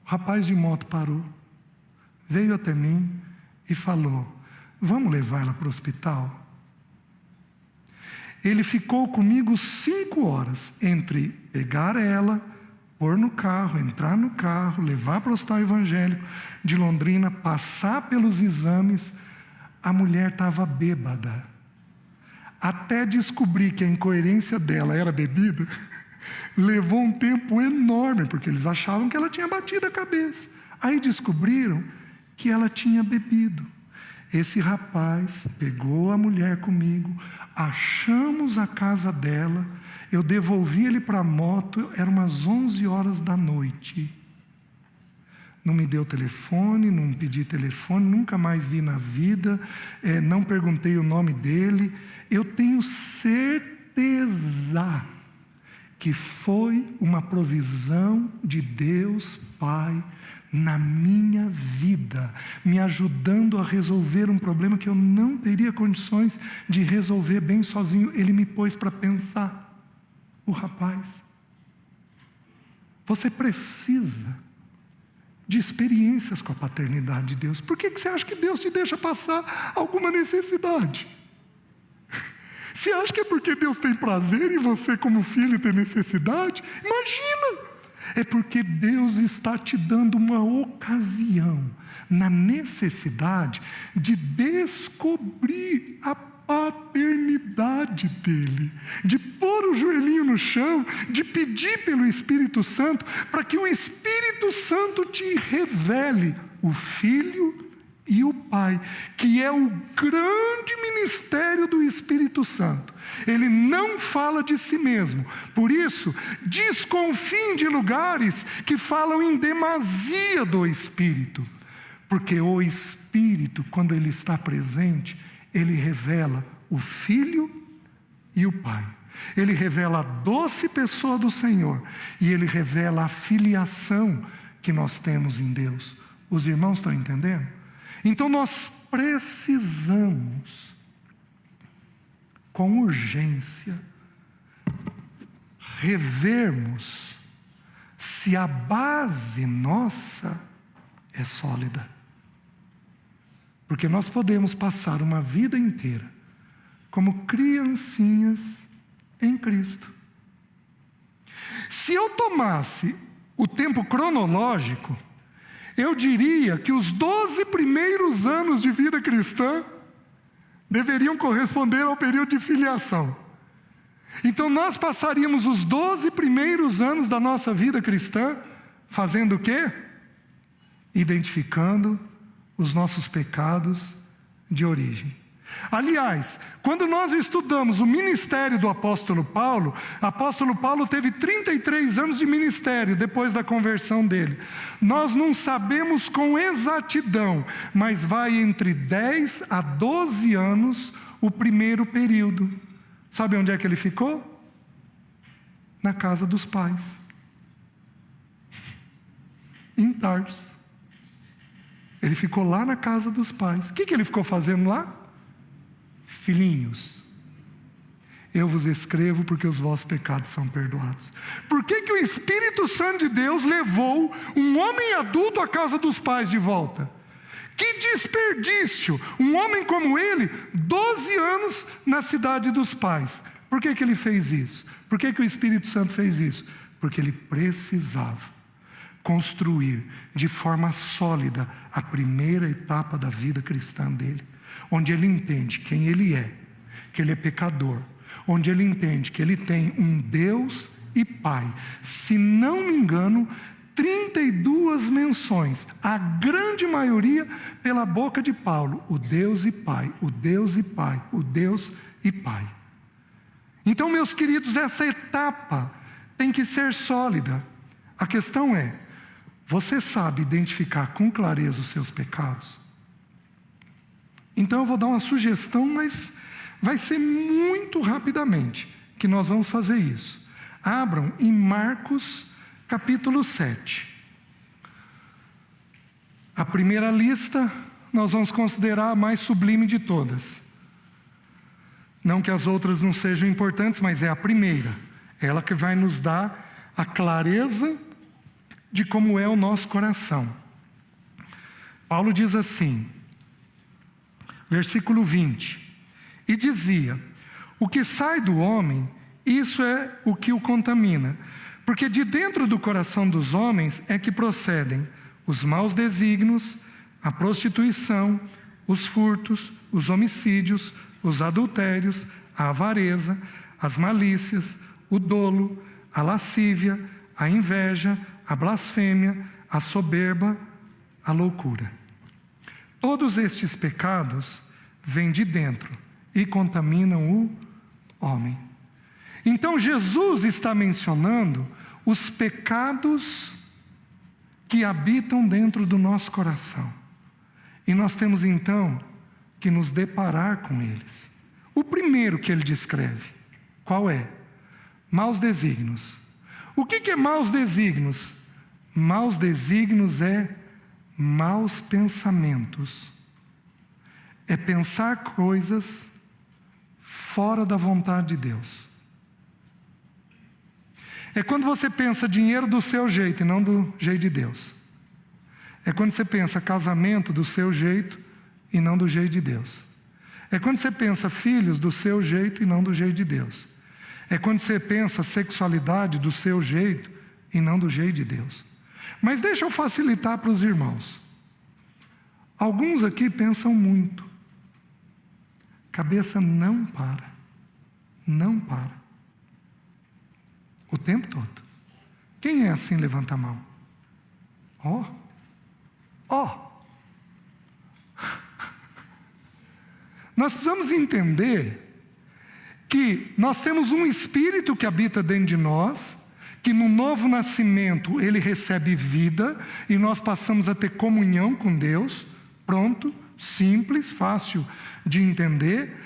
S1: O rapaz de moto parou, veio até mim e falou: vamos levar ela para o hospital? Ele ficou comigo 5 horas, entre pegar ela, pôr no carro, entrar no carro, levar para o hospital evangélico de Londrina, passar pelos exames. A mulher estava bêbada. Até descobrir que a incoerência dela era bebida, levou um tempo enorme, porque eles achavam que ela tinha batido a cabeça. Aí descobriram que ela tinha bebido. Esse rapaz pegou a mulher comigo, achamos a casa dela, eu devolvi ele para a moto, eram umas 11 horas da noite. Não me deu telefone, não pedi telefone, nunca mais vi na vida, não perguntei o nome dele. Eu tenho certeza que foi uma provisão de Deus Pai na minha vida, me ajudando a resolver um problema que eu não teria condições de resolver bem sozinho. Ele me pôs para pensar, o rapaz. Você precisa de experiências com a paternidade de Deus. Por que você acha que Deus te deixa passar alguma necessidade? Você acha que é porque Deus tem prazer em você como filho ter necessidade? Imagina! É porque Deus está te dando uma ocasião, na necessidade, de descobrir a paternidade dele, de pôr o joelhinho no chão, de pedir pelo Espírito Santo, para que o Espírito Santo te revele o Filho e o Pai, que é o grande ministério do Espírito Santo. Ele não fala de si mesmo, por isso, desconfiem de lugares que falam em demasia do Espírito, porque o Espírito, quando ele está presente, ele revela o Filho e o Pai. Ele revela a doce pessoa do Senhor e ele revela a filiação que nós temos em Deus. Os irmãos estão entendendo? Então nós precisamos, com urgência, revermos se a base nossa é sólida. Porque nós podemos passar uma vida inteira como criancinhas em Cristo. Se eu tomasse o tempo cronológico, eu diria que os 12 primeiros anos de vida cristã deveriam corresponder ao período de filiação. Então nós passaríamos os 12 primeiros anos da nossa vida cristã fazendo o quê? Identificando os nossos pecados de origem. Aliás, quando nós estudamos o ministério do apóstolo Paulo teve 33 anos de ministério depois da conversão dele. Nós não sabemos com exatidão, mas vai entre 10 a 12 anos o primeiro período. Sabe onde é que ele ficou? Na casa dos pais, em Tarso. Ele ficou lá na casa dos pais. O que ele ficou fazendo lá? Filhinhos, eu vos escrevo porque os vossos pecados são perdoados. Por que o Espírito Santo de Deus levou um homem adulto à casa dos pais de volta? Que desperdício! Um homem como ele, 12 anos na cidade dos pais. Por que ele fez isso? Por que o Espírito Santo fez isso? Porque ele precisava construir de forma sólida a primeira etapa da vida cristã dele, onde ele entende quem ele é, que ele é pecador, onde ele entende que ele tem um Deus e Pai. Se não me engano, 32 menções, a grande maioria pela boca de Paulo, o Deus e Pai, o Deus e Pai, o Deus e Pai. Então, meus queridos, essa etapa tem que ser sólida. A questão é, você sabe identificar com clareza os seus pecados? Então eu vou dar uma sugestão, mas vai ser muito rapidamente que nós vamos fazer isso. Abram em Marcos capítulo 7. A primeira lista nós vamos considerar a mais sublime de todas. Não que as outras não sejam importantes, mas é a primeira. Ela que vai nos dar a clareza de como é o nosso coração. Paulo diz assim, versículo 20, e dizia, o que sai do homem, isso é o que o contamina, porque de dentro do coração dos homens é que procedem os maus desígnios, a prostituição, os furtos, os homicídios, os adultérios, a avareza, as malícias, o dolo, a lascívia, a inveja, a blasfêmia, a soberba, a loucura. Todos estes pecados vêm de dentro e contaminam o homem. Então Jesus está mencionando os pecados que habitam dentro do nosso coração. E nós temos então que nos deparar com eles. O primeiro que ele descreve, qual é? Maus desígnios. O que é maus desígnios? Maus desígnios é maus pensamentos. É pensar coisas fora da vontade de Deus. É quando você pensa dinheiro do seu jeito e não do jeito de Deus. É quando você pensa casamento do seu jeito e não do jeito de Deus. É quando você pensa filhos do seu jeito e não do jeito de Deus. É quando você pensa sexualidade do seu jeito e não do jeito de Deus. Mas deixa eu facilitar para os irmãos. Alguns aqui pensam muito. Cabeça não para. Não para. O tempo todo. Quem é assim? Levanta a mão. Ó. Nós precisamos entender que nós temos um Espírito que habita dentro de nós, que no novo nascimento ele recebe vida e nós passamos a ter comunhão com Deus. Pronto, simples, fácil de entender.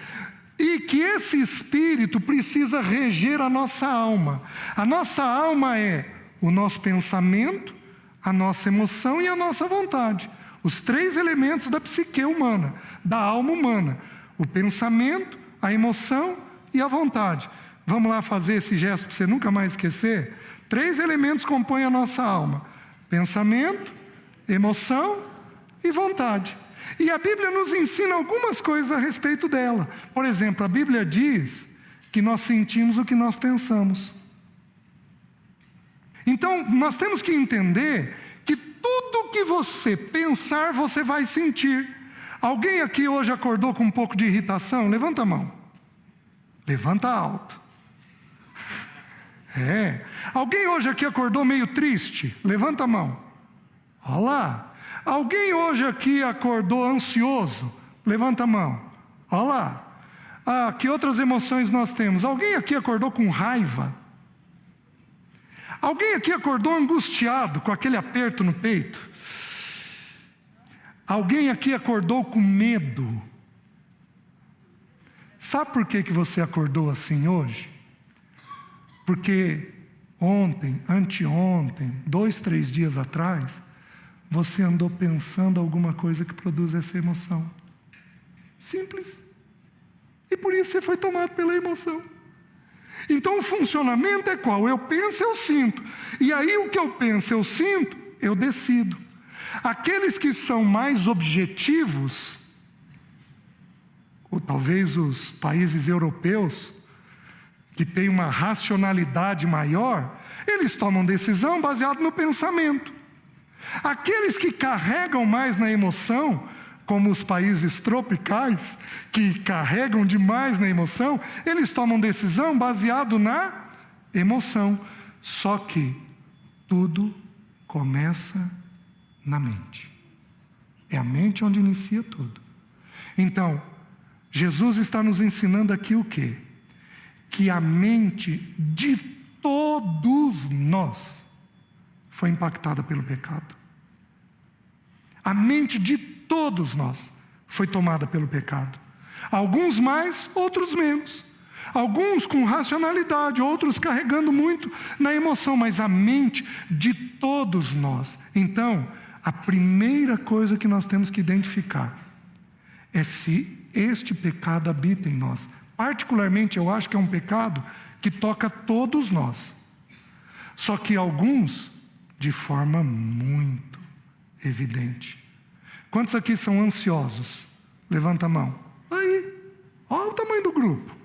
S1: E que esse Espírito precisa reger a nossa alma. A nossa alma é o nosso pensamento, a nossa emoção e a nossa vontade. Os 3 elementos da psique humana, da alma humana. O pensamento, a emoção e a vontade. Vamos lá fazer esse gesto para você nunca mais esquecer? 3 elementos compõem a nossa alma: pensamento, emoção e vontade. E a Bíblia nos ensina algumas coisas a respeito dela. Por exemplo, a Bíblia diz que nós sentimos o que nós pensamos. Então, nós temos que entender que tudo que você pensar, você vai sentir. Alguém aqui hoje acordou com um pouco de irritação? Levanta a mão. Levanta alto. Alguém hoje aqui acordou meio triste? Levanta a mão. Olha lá. Alguém hoje aqui acordou ansioso? Levanta a mão. Olha lá. Que outras emoções nós temos? Alguém aqui acordou com raiva? Alguém aqui acordou angustiado, com aquele aperto no peito? Alguém aqui acordou com medo? Sabe por que você acordou assim hoje? Porque ontem, anteontem, 2, 3 dias atrás, você andou pensando alguma coisa que produz essa emoção. Simples. E por isso você foi tomado pela emoção. Então o funcionamento é qual? Eu penso, eu sinto. E aí o que eu penso, eu sinto, eu decido. Aqueles que são mais objetivos, ou talvez os países europeus, que têm uma racionalidade maior, eles tomam decisão baseada no pensamento. Aqueles que carregam mais na emoção, como os países tropicais, que carregam demais na emoção, eles tomam decisão baseado na emoção. Só que tudo começa na mente. É a mente onde inicia tudo. Então, Jesus está nos ensinando aqui o quê? Que a mente de todos nós foi impactada pelo pecado. A mente de todos nós foi tomada pelo pecado. Alguns mais, outros menos. Alguns com racionalidade, outros carregando muito na emoção, mas a mente de todos nós. Então, a primeira coisa que nós temos que identificar é se este pecado habita em nós. Particularmente, eu acho que é um pecado que toca todos nós. Só que alguns, de forma muito evidente. Quantos aqui são ansiosos? Levanta a mão. Aí, olha o tamanho do grupo.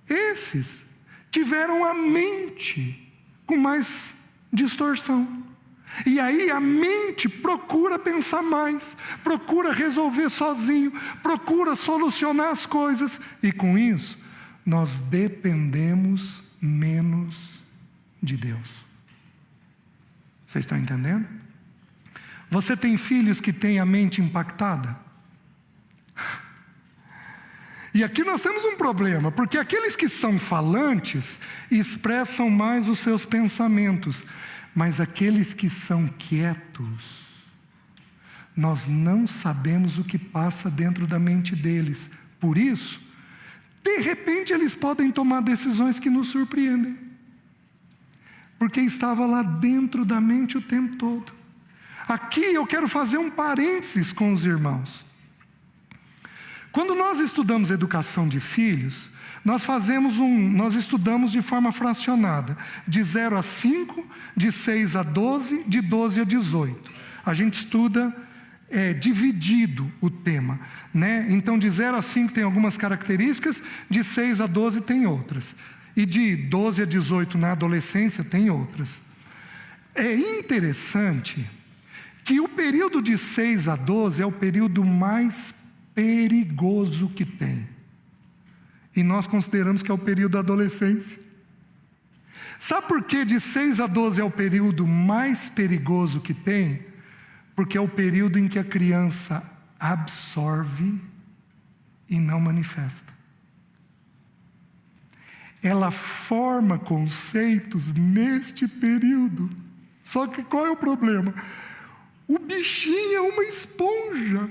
S1: Esses tiveram a mente com mais distorção. E aí a mente procura pensar mais, procura resolver sozinho, procura solucionar as coisas. E com isso, nós dependemos menos de Deus. Vocês estão entendendo? Você tem filhos que têm a mente impactada? E aqui nós temos um problema, porque aqueles que são falantes expressam mais os seus pensamentos, mas aqueles que são quietos, nós não sabemos o que passa dentro da mente deles. Por isso, de repente eles podem tomar decisões que nos surpreendem, porque estava lá dentro da mente o tempo todo. Aqui eu quero fazer um parênteses com os irmãos. Quando nós estudamos educação de filhos, nós estudamos de forma fracionada, de 0 a 5, de 6 a 12, de 12 a 18. A gente estuda dividido o tema, né? Então de 0 a 5 tem algumas características, de 6 a 12 tem outras, e de 12 a 18 na adolescência tem outras. É interessante que o período de 6 a 12 é o período mais perigoso que tem, e nós consideramos que é o período da adolescência. Sabe por que de 6 a 12 é o período mais perigoso que tem? Porque é o período em que a criança absorve e não manifesta. Ela forma conceitos neste período. Só que qual é o problema? O bichinho é uma esponja.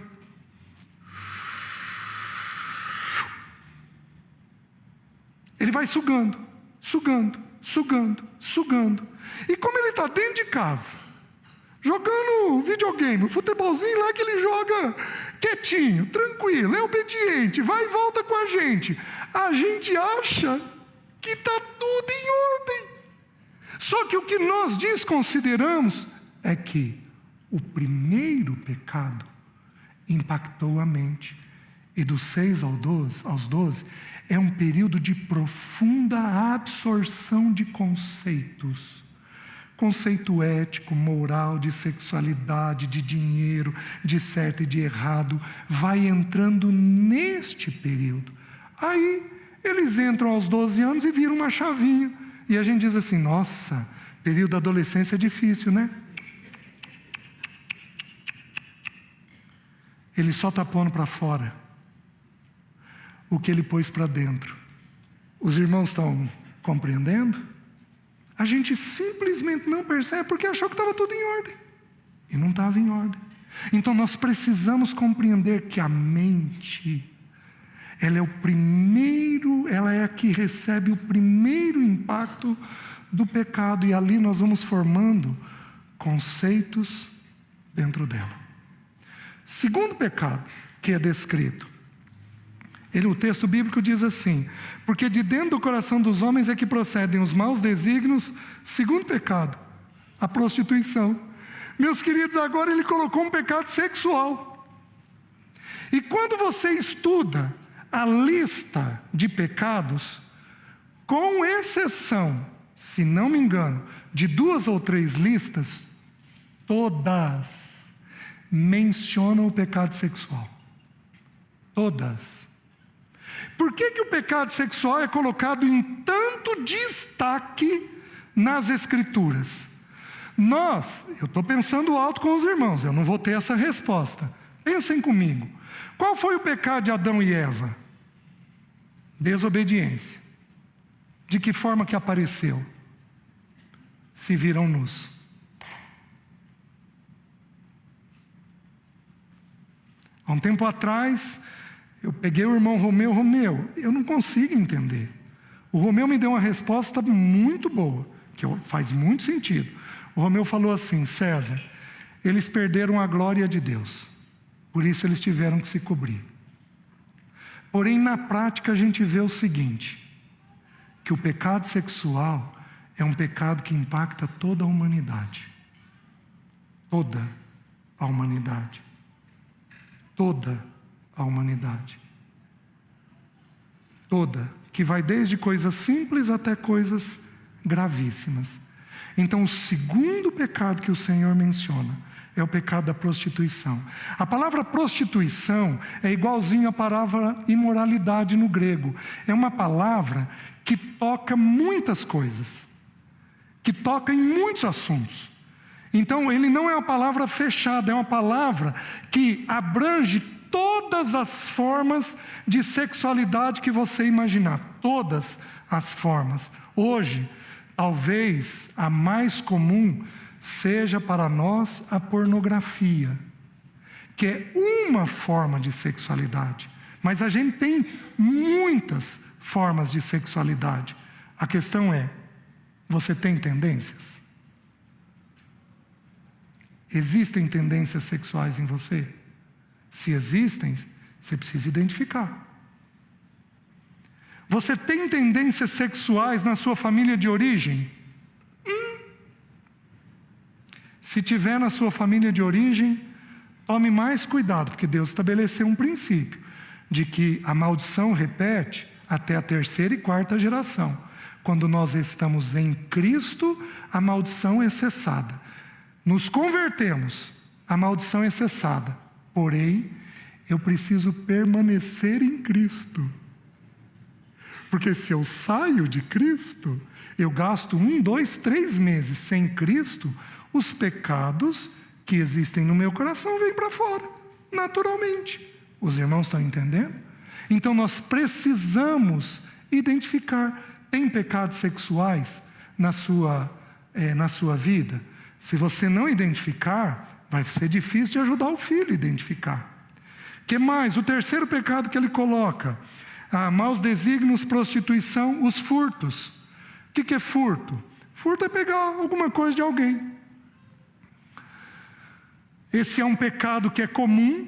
S1: Ele vai sugando, sugando, sugando, sugando. E como ele está dentro de casa, jogando videogame, o futebolzinho lá que ele joga quietinho, tranquilo, é obediente, vai e volta com a gente acha que está tudo em ordem. Só que o que nós desconsideramos é que o primeiro pecado impactou a mente. E dos 6 aos 12 é um período de profunda absorção de conceitos. Conceito ético, moral, de sexualidade, de dinheiro, de certo e de errado, vai entrando neste período. Aí eles entram aos 12 anos e viram uma chavinha. E a gente diz assim, nossa, período da adolescência é difícil, né? Ele só está pondo para fora o que ele pôs para dentro. Os irmãos estão compreendendo? A gente simplesmente não percebe porque achou que estava tudo em ordem. E não estava em ordem. Então nós precisamos compreender que a mente, ela é a que recebe o primeiro impacto do pecado. E ali nós vamos formando conceitos dentro dela. Segundo pecado que é descrito, o texto bíblico diz assim: porque de dentro do coração dos homens é que procedem os maus desígnios. Segundo pecado, a prostituição. Meus queridos, agora ele colocou um pecado sexual. E quando você estuda a lista de pecados, com exceção, se não me engano, de 2 ou 3 listas, todas mencionam o pecado sexual. Todas. Por que o pecado sexual é colocado em tanto destaque nas Escrituras? Eu estou pensando alto com os irmãos, eu não vou ter essa resposta. Pensem comigo. Qual foi o pecado de Adão e Eva? Desobediência. De que forma que apareceu? Se viram nus. Há um tempo atrás, eu peguei o irmão Romeu, eu não consigo entender. O Romeu me deu uma resposta muito boa, que faz muito sentido. O Romeu falou assim: César, eles perderam a glória de Deus, por isso eles tiveram que se cobrir. Porém, na prática a gente vê o seguinte, que o pecado sexual é um pecado que impacta toda a humanidade. Toda a humanidade. Toda a humanidade. Toda, que vai desde coisas simples até coisas gravíssimas. Então, o segundo pecado que o Senhor menciona é o pecado da prostituição. A palavra prostituição é igualzinho à palavra imoralidade no grego. É uma palavra que toca muitas coisas, que toca em muitos assuntos. Então, ele não é uma palavra fechada, é uma palavra que abrange todas as formas de sexualidade que você imaginar. Todas as formas. Hoje, talvez a mais comum seja para nós a pornografia, que é uma forma de sexualidade. Mas a gente tem muitas formas de sexualidade. A questão é, você tem tendências? Existem tendências sexuais em você? Se existem, você precisa identificar. Você tem tendências sexuais na sua família de origem? Se tiver na sua família de origem, tome mais cuidado, porque Deus estabeleceu um princípio de que a maldição repete até a 3ª e 4ª geração. Quando nós estamos em Cristo, a maldição é cessada. Nos convertemos, a maldição é cessada. Porém, eu preciso permanecer em Cristo. Porque se eu saio de Cristo, eu gasto 1, 2, 3 meses sem Cristo, os pecados que existem no meu coração vêm para fora, naturalmente. Os irmãos estão entendendo? Então nós precisamos identificar. Tem pecados sexuais na sua vida? Se você não identificar, vai ser difícil de ajudar o filho a identificar. Que mais? O 3º pecado que ele coloca: maus desígnios, prostituição, os furtos. O que é furto? Furto é pegar alguma coisa de alguém. Esse é um pecado que é comum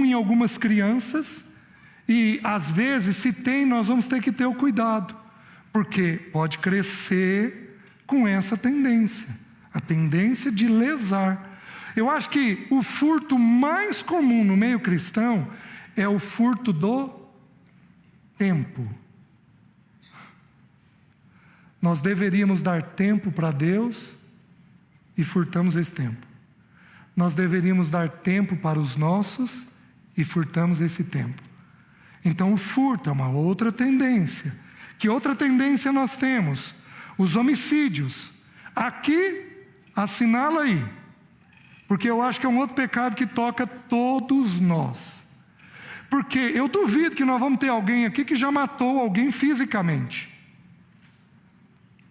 S1: em algumas crianças, e às vezes, se tem, nós vamos ter que ter o cuidado, porque pode crescer com essa tendência, a tendência de lesar. Eu acho que o furto mais comum no meio cristão é o furto do tempo. Nós deveríamos dar tempo para Deus e furtamos esse tempo. Nós deveríamos dar tempo para os nossos e furtamos esse tempo. Então o furto é uma outra tendência. Que outra tendência nós temos? Os homicídios. Aqui, assinala aí. Porque eu acho que é um outro pecado que toca todos nós. Porque eu duvido que nós vamos ter alguém aqui que já matou alguém fisicamente.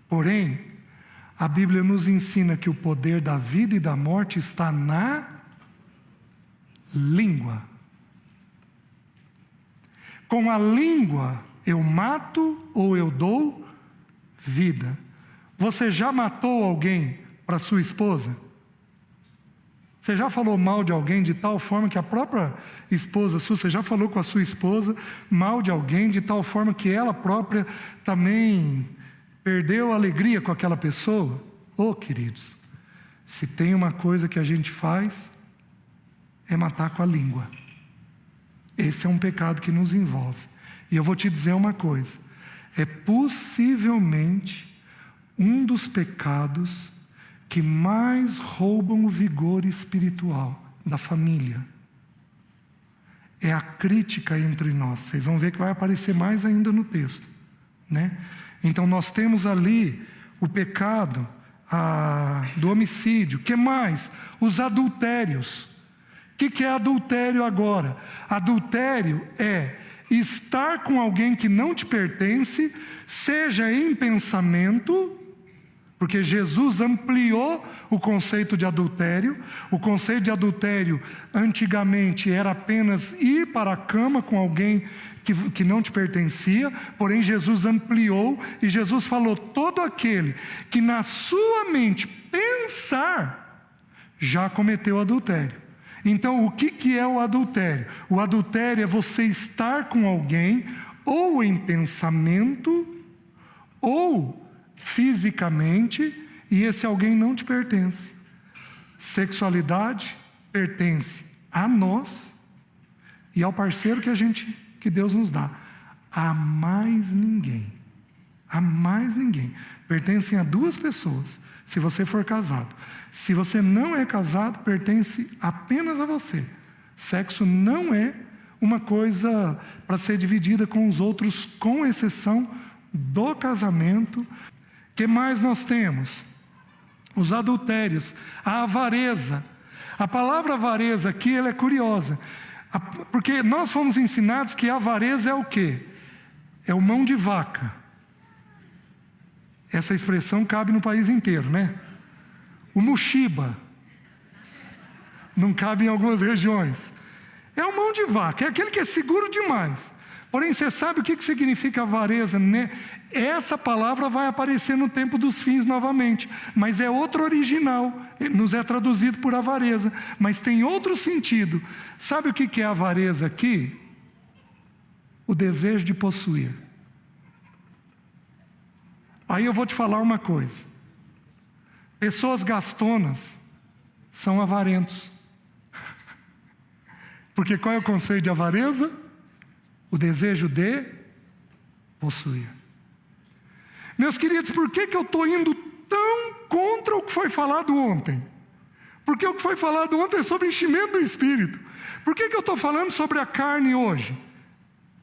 S1: Porém, a Bíblia nos ensina que o poder da vida e da morte está na língua. Com a língua eu mato ou eu dou vida. Você já matou alguém para sua esposa? Você já falou mal de alguém de tal forma que a própria esposa sua, você já falou com a sua esposa mal de alguém de tal forma que ela própria também perdeu a alegria com aquela pessoa? Oh, queridos, se tem uma coisa que a gente faz, é matar com a língua. Esse é um pecado que nos envolve. E eu vou te dizer uma coisa: é possivelmente um dos pecados que mais roubam o vigor espiritual da família. É a crítica entre nós. Vocês vão ver que vai aparecer mais ainda no texto, né? Então nós temos ali o pecado do homicídio. O que mais? Os adultérios. O que é adultério agora? Adultério é estar com alguém que não te pertence, seja em pensamento, porque Jesus ampliou o conceito de adultério. O conceito de adultério antigamente era apenas ir para a cama com alguém que não te pertencia, porém Jesus ampliou e Jesus falou: todo aquele que na sua mente pensar já cometeu adultério. Então o que é o adultério? O adultério é você estar com alguém ou em pensamento ou fisicamente, e esse alguém não te pertence. Sexualidade pertence a nós e ao parceiro que Deus nos dá. A mais ninguém. A mais ninguém. Pertencem a 2 pessoas, se você for casado. Se você não é casado, pertence apenas a você. Sexo não é uma coisa para ser dividida com os outros, com exceção do casamento. O que mais nós temos? Os adultérios, a avareza. A palavra avareza aqui, ela é curiosa, porque nós fomos ensinados que a avareza é o quê? É o mão de vaca. Essa expressão cabe no país inteiro, né? O muxiba. Não cabe em algumas regiões. É o mão de vaca, é aquele que é seguro demais. Porém, você sabe o que significa avareza, né? Essa palavra vai aparecer no tempo dos fins novamente, mas é outro original, nos é traduzido por avareza, mas tem outro sentido. Sabe o que é avareza aqui? O desejo de possuir. Aí eu vou te falar uma coisa: pessoas gastonas são avarentos. Porque qual é o conceito de avareza? O desejo de possuir. Meus queridos, por que eu estou indo tão contra o que foi falado ontem? Porque o que foi falado ontem é sobre enchimento do Espírito. Por que eu estou falando sobre a carne hoje?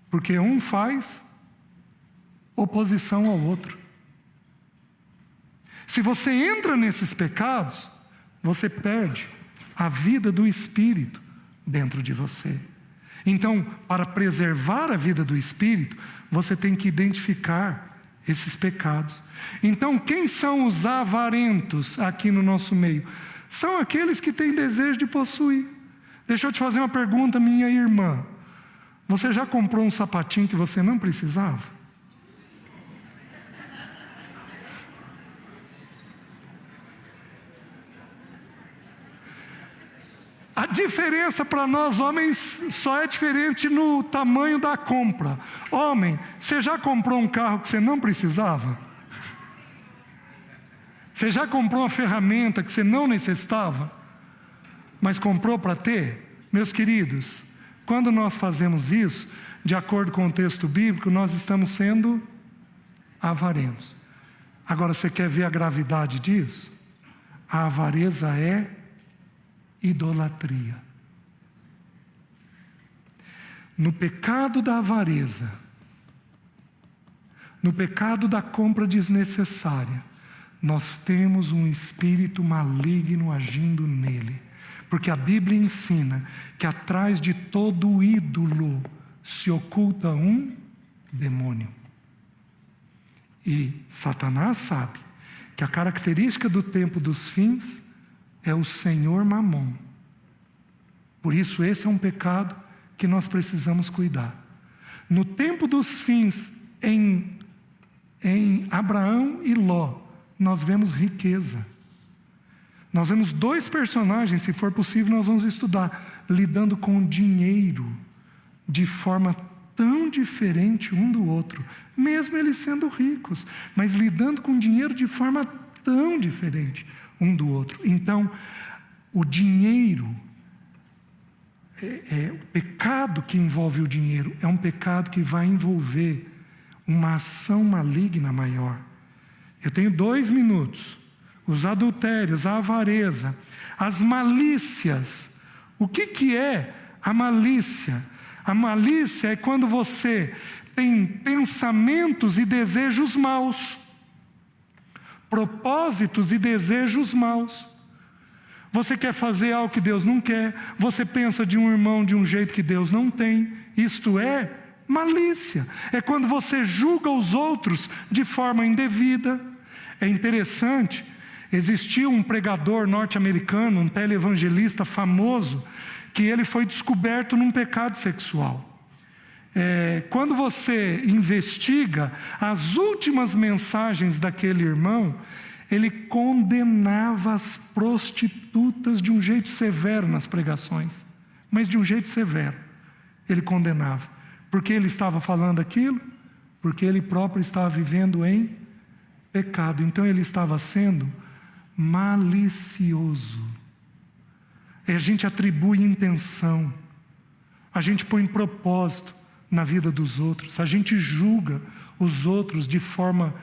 S1: Porque um faz oposição ao outro. Se você entra nesses pecados, você perde a vida do Espírito dentro de você. Então, para preservar a vida do Espírito, você tem que identificar esses pecados. Então, quem são os avarentos aqui no nosso meio? São aqueles que têm desejo de possuir. Deixa eu te fazer uma pergunta, minha irmã. Você já comprou um sapatinho que você não precisava? A diferença para nós homens só é diferente no tamanho da compra. Homem, você já comprou um carro que você não precisava? Você já comprou uma ferramenta que você não necessitava, mas comprou para ter? Meus queridos, quando nós fazemos isso, de acordo com o texto bíblico, nós estamos sendo avarentos. Agora, você quer ver a gravidade disso? A avareza é idolatria. No pecado da avareza, no pecado da compra desnecessária, nós temos um espírito maligno agindo nele. Porque a Bíblia ensina que atrás de todo ídolo se oculta um demônio. E Satanás sabe que a característica do tempo dos fins é o Senhor Mamon. Por isso esse é um pecado que nós precisamos cuidar. No tempo dos fins, em Abraão e Ló, nós vemos riqueza. Nós vemos dois personagens, se for possível nós vamos estudar, lidando com dinheiro de forma tão diferente um do outro, mesmo eles sendo ricos, mas lidando com dinheiro de forma tão diferente um do outro. Então, o dinheiro, o pecado que envolve o dinheiro, é um pecado que vai envolver uma ação maligna maior. Eu tenho 2 minutos. Os adultérios, a avareza, as malícias. O que é a malícia? A malícia é quando você tem pensamentos e desejos maus, propósitos e desejos maus. Você quer fazer algo que Deus não quer, você pensa de um irmão de um jeito que Deus não tem. Isto é malícia. É quando você julga os outros de forma indevida. É interessante, existiu um pregador norte-americano, um televangelista famoso, que ele foi descoberto num pecado sexual. Quando você investiga as últimas mensagens daquele irmão, ele condenava as prostitutas de um jeito severo nas pregações, mas de um jeito severo. Ele condenava. Por que ele estava falando aquilo? Porque ele próprio estava vivendo em pecado. Então ele estava sendo malicioso. A gente atribui intenção, a gente põe propósito na vida dos outros, a gente julga os outros de forma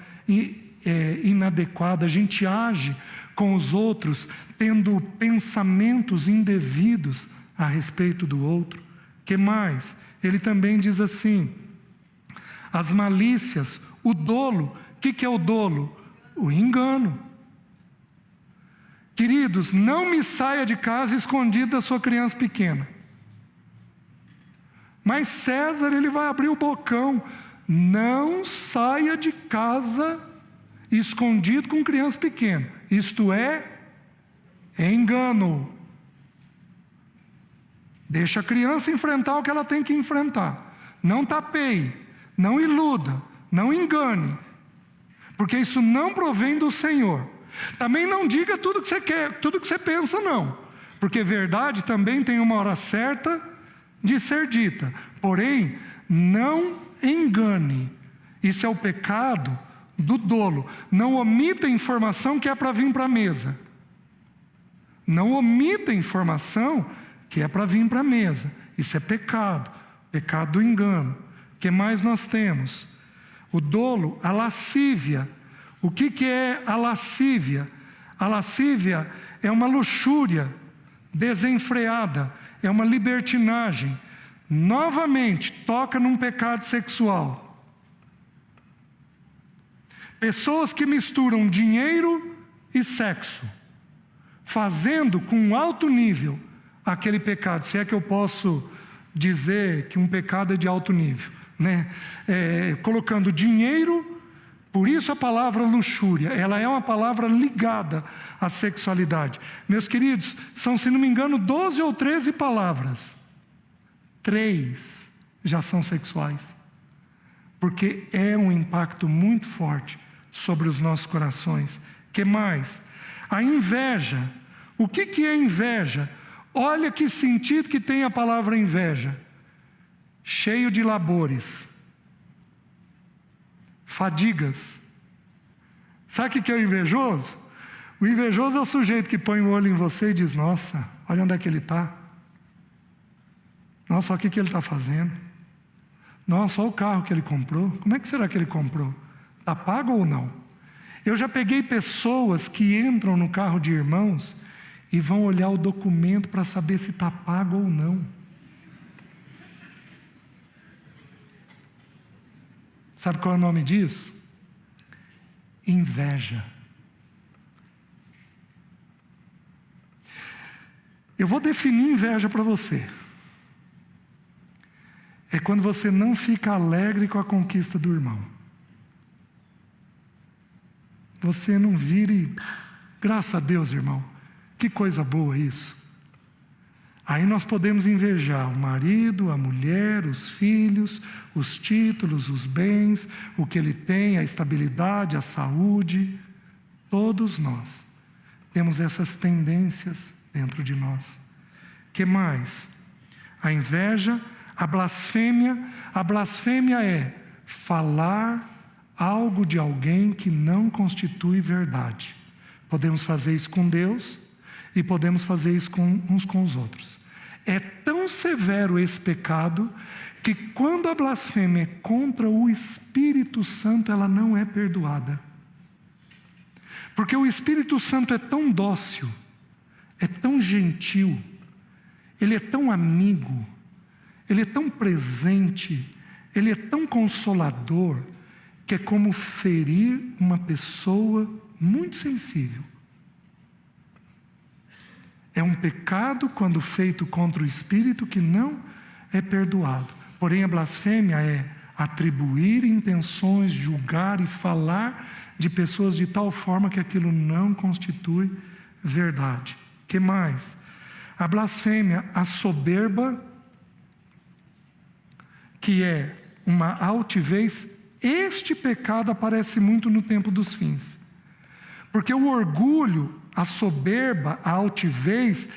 S1: inadequada, a gente age com os outros tendo pensamentos indevidos a respeito do outro. Que mais? Ele também diz assim, as malícias, o dolo. O que é o dolo? O engano. Queridos, não me saia de casa escondido da sua criança pequena. Mas César, ele vai abrir o bocão. Não saia de casa escondido com criança pequena. Isto é engano. Deixa a criança enfrentar o que ela tem que enfrentar. Não tapeie, não iluda, não engane. Porque isso não provém do Senhor. Também não diga tudo que você quer, tudo que você pensa, não. Porque verdade também tem uma hora certa de ser dita. Porém, não engane. Isso é o pecado do dolo. Não omita informação que é para vir para a mesa. Não omita informação que é para vir para a mesa. Isso é pecado. Pecado do engano. O que mais nós temos? O dolo, a lascívia. O que é a lascívia? A lascívia é uma luxúria desenfreada, é uma libertinagem. Novamente, toca num pecado sexual. Pessoas que misturam dinheiro e sexo, fazendo com alto nível aquele pecado. Se é que eu posso dizer que um pecado é de alto nível, né? Colocando dinheiro. Por isso a palavra luxúria, ela é uma palavra ligada à sexualidade. Meus queridos, são, se não me engano, 12 ou 13 palavras. 3 já são sexuais. Porque é um impacto muito forte sobre os nossos corações. Que mais? A inveja. O que é inveja? Olha que sentido que tem a palavra inveja. Cheio de labores. Fadigas. Sabe o que é o invejoso? O invejoso é o sujeito que põe o olho em você e diz: nossa, olha onde é que ele está. Nossa, olha o que ele está fazendo. Nossa, olha o carro que ele comprou. Como é que será que ele comprou? Está pago ou não? Eu já peguei pessoas que entram no carro de irmãos e vão olhar o documento para saber se está pago ou não. Sabe qual é o nome disso? Inveja. Eu vou definir inveja para você. É quando você não fica alegre com a conquista do irmão. Você não vira e, graças a Deus, irmão, que coisa boa isso. Aí nós podemos invejar o marido, a mulher, os filhos, os títulos, os bens, o que ele tem, a estabilidade, a saúde. Todos nós temos essas tendências dentro de nós. Que mais? A inveja, a blasfêmia. A blasfêmia é falar algo de alguém que não constitui verdade. Podemos fazer isso com Deus e podemos fazer isso uns com os outros. É tão severo esse pecado que quando a blasfêmia é contra o Espírito Santo, ela não é perdoada. Porque o Espírito Santo é tão dócil, é tão gentil, ele é tão amigo, ele é tão presente, ele é tão consolador, que é como ferir uma pessoa muito sensível. É um pecado quando feito contra o Espírito que não é perdoado. Porém, a blasfêmia é atribuir intenções, julgar e falar de pessoas de tal forma que aquilo não constitui verdade. Que mais? A blasfêmia, a soberba, que é uma altivez. Este pecado aparece muito no tempo dos fins. Porque o orgulho, a soberba, a altivez,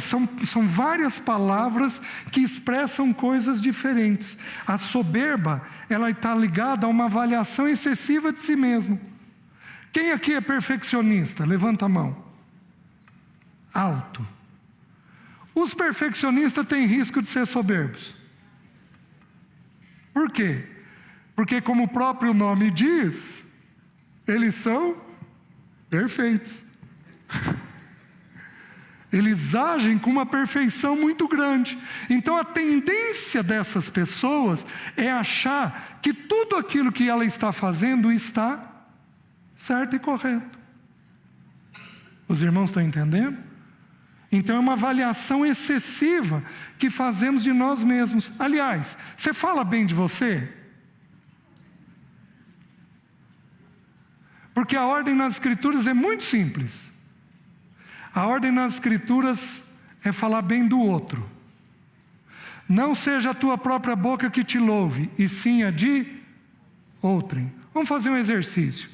S1: são várias palavras que expressam coisas diferentes. A soberba, ela está ligada a uma avaliação excessiva de si mesmo. Quem aqui é perfeccionista? Levanta a mão. Alto. Os perfeccionistas têm risco de ser soberbos. Por quê? Porque, como o próprio nome diz, eles são perfeitos. Eles agem com uma perfeição muito grande. Então a tendência dessas pessoas é achar que tudo aquilo que ela está fazendo está certo e correto. Os irmãos estão entendendo? Então é uma avaliação excessiva que fazemos de nós mesmos. Aliás, você fala bem de você? Porque a ordem nas Escrituras é muito simples. A ordem nas Escrituras é falar bem do outro. Não seja a tua própria boca que te louve, e sim a de outrem. Vamos fazer um exercício.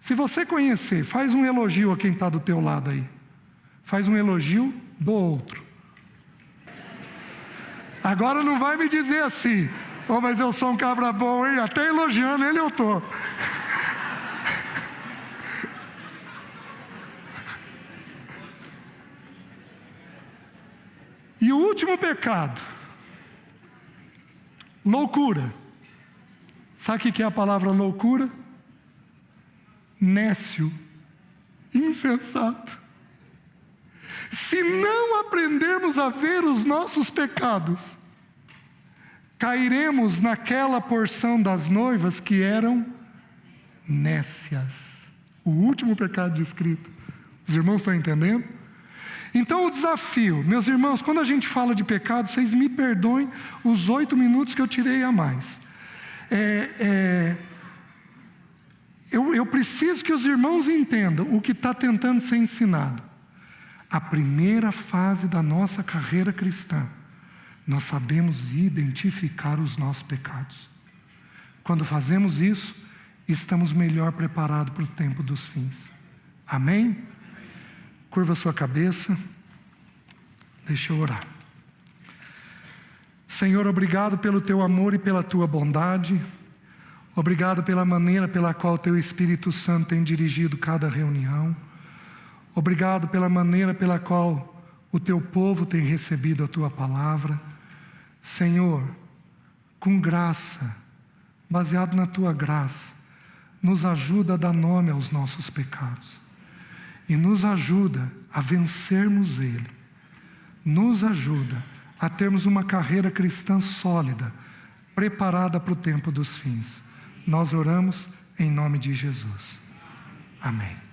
S1: Se você conhecer, faz um elogio a quem está do teu lado aí. Faz um elogio do outro. Agora não vai me dizer assim: oh, mas eu sou um cabra bom, hein? Até elogiando ele eu estou. E o último pecado, loucura. Sabe o que é a palavra loucura? Nécio, insensato. Se não aprendermos a ver os nossos pecados, cairemos naquela porção das noivas que eram nécias. O último pecado descrito. Os irmãos estão entendendo? Então o desafio, meus irmãos, quando a gente fala de pecado, vocês me perdoem os 8 minutos que eu tirei a mais. Eu preciso que os irmãos entendam o que está tentando ser ensinado. A primeira fase da nossa carreira cristã, nós sabemos identificar os nossos pecados. Quando fazemos isso, estamos melhor preparados para o tempo dos fins. Amém? Curva sua cabeça. Deixa eu orar. Senhor, obrigado pelo teu amor e pela tua bondade. Obrigado pela maneira pela qual o teu Espírito Santo tem dirigido cada reunião. Obrigado pela maneira pela qual o teu povo tem recebido a tua palavra. Senhor, com graça, baseado na tua graça, nos ajuda a dar nome aos nossos pecados. E nos ajuda a vencermos ele. Nos ajuda a termos uma carreira cristã sólida, preparada para o tempo dos fins. Nós oramos em nome de Jesus. Amém.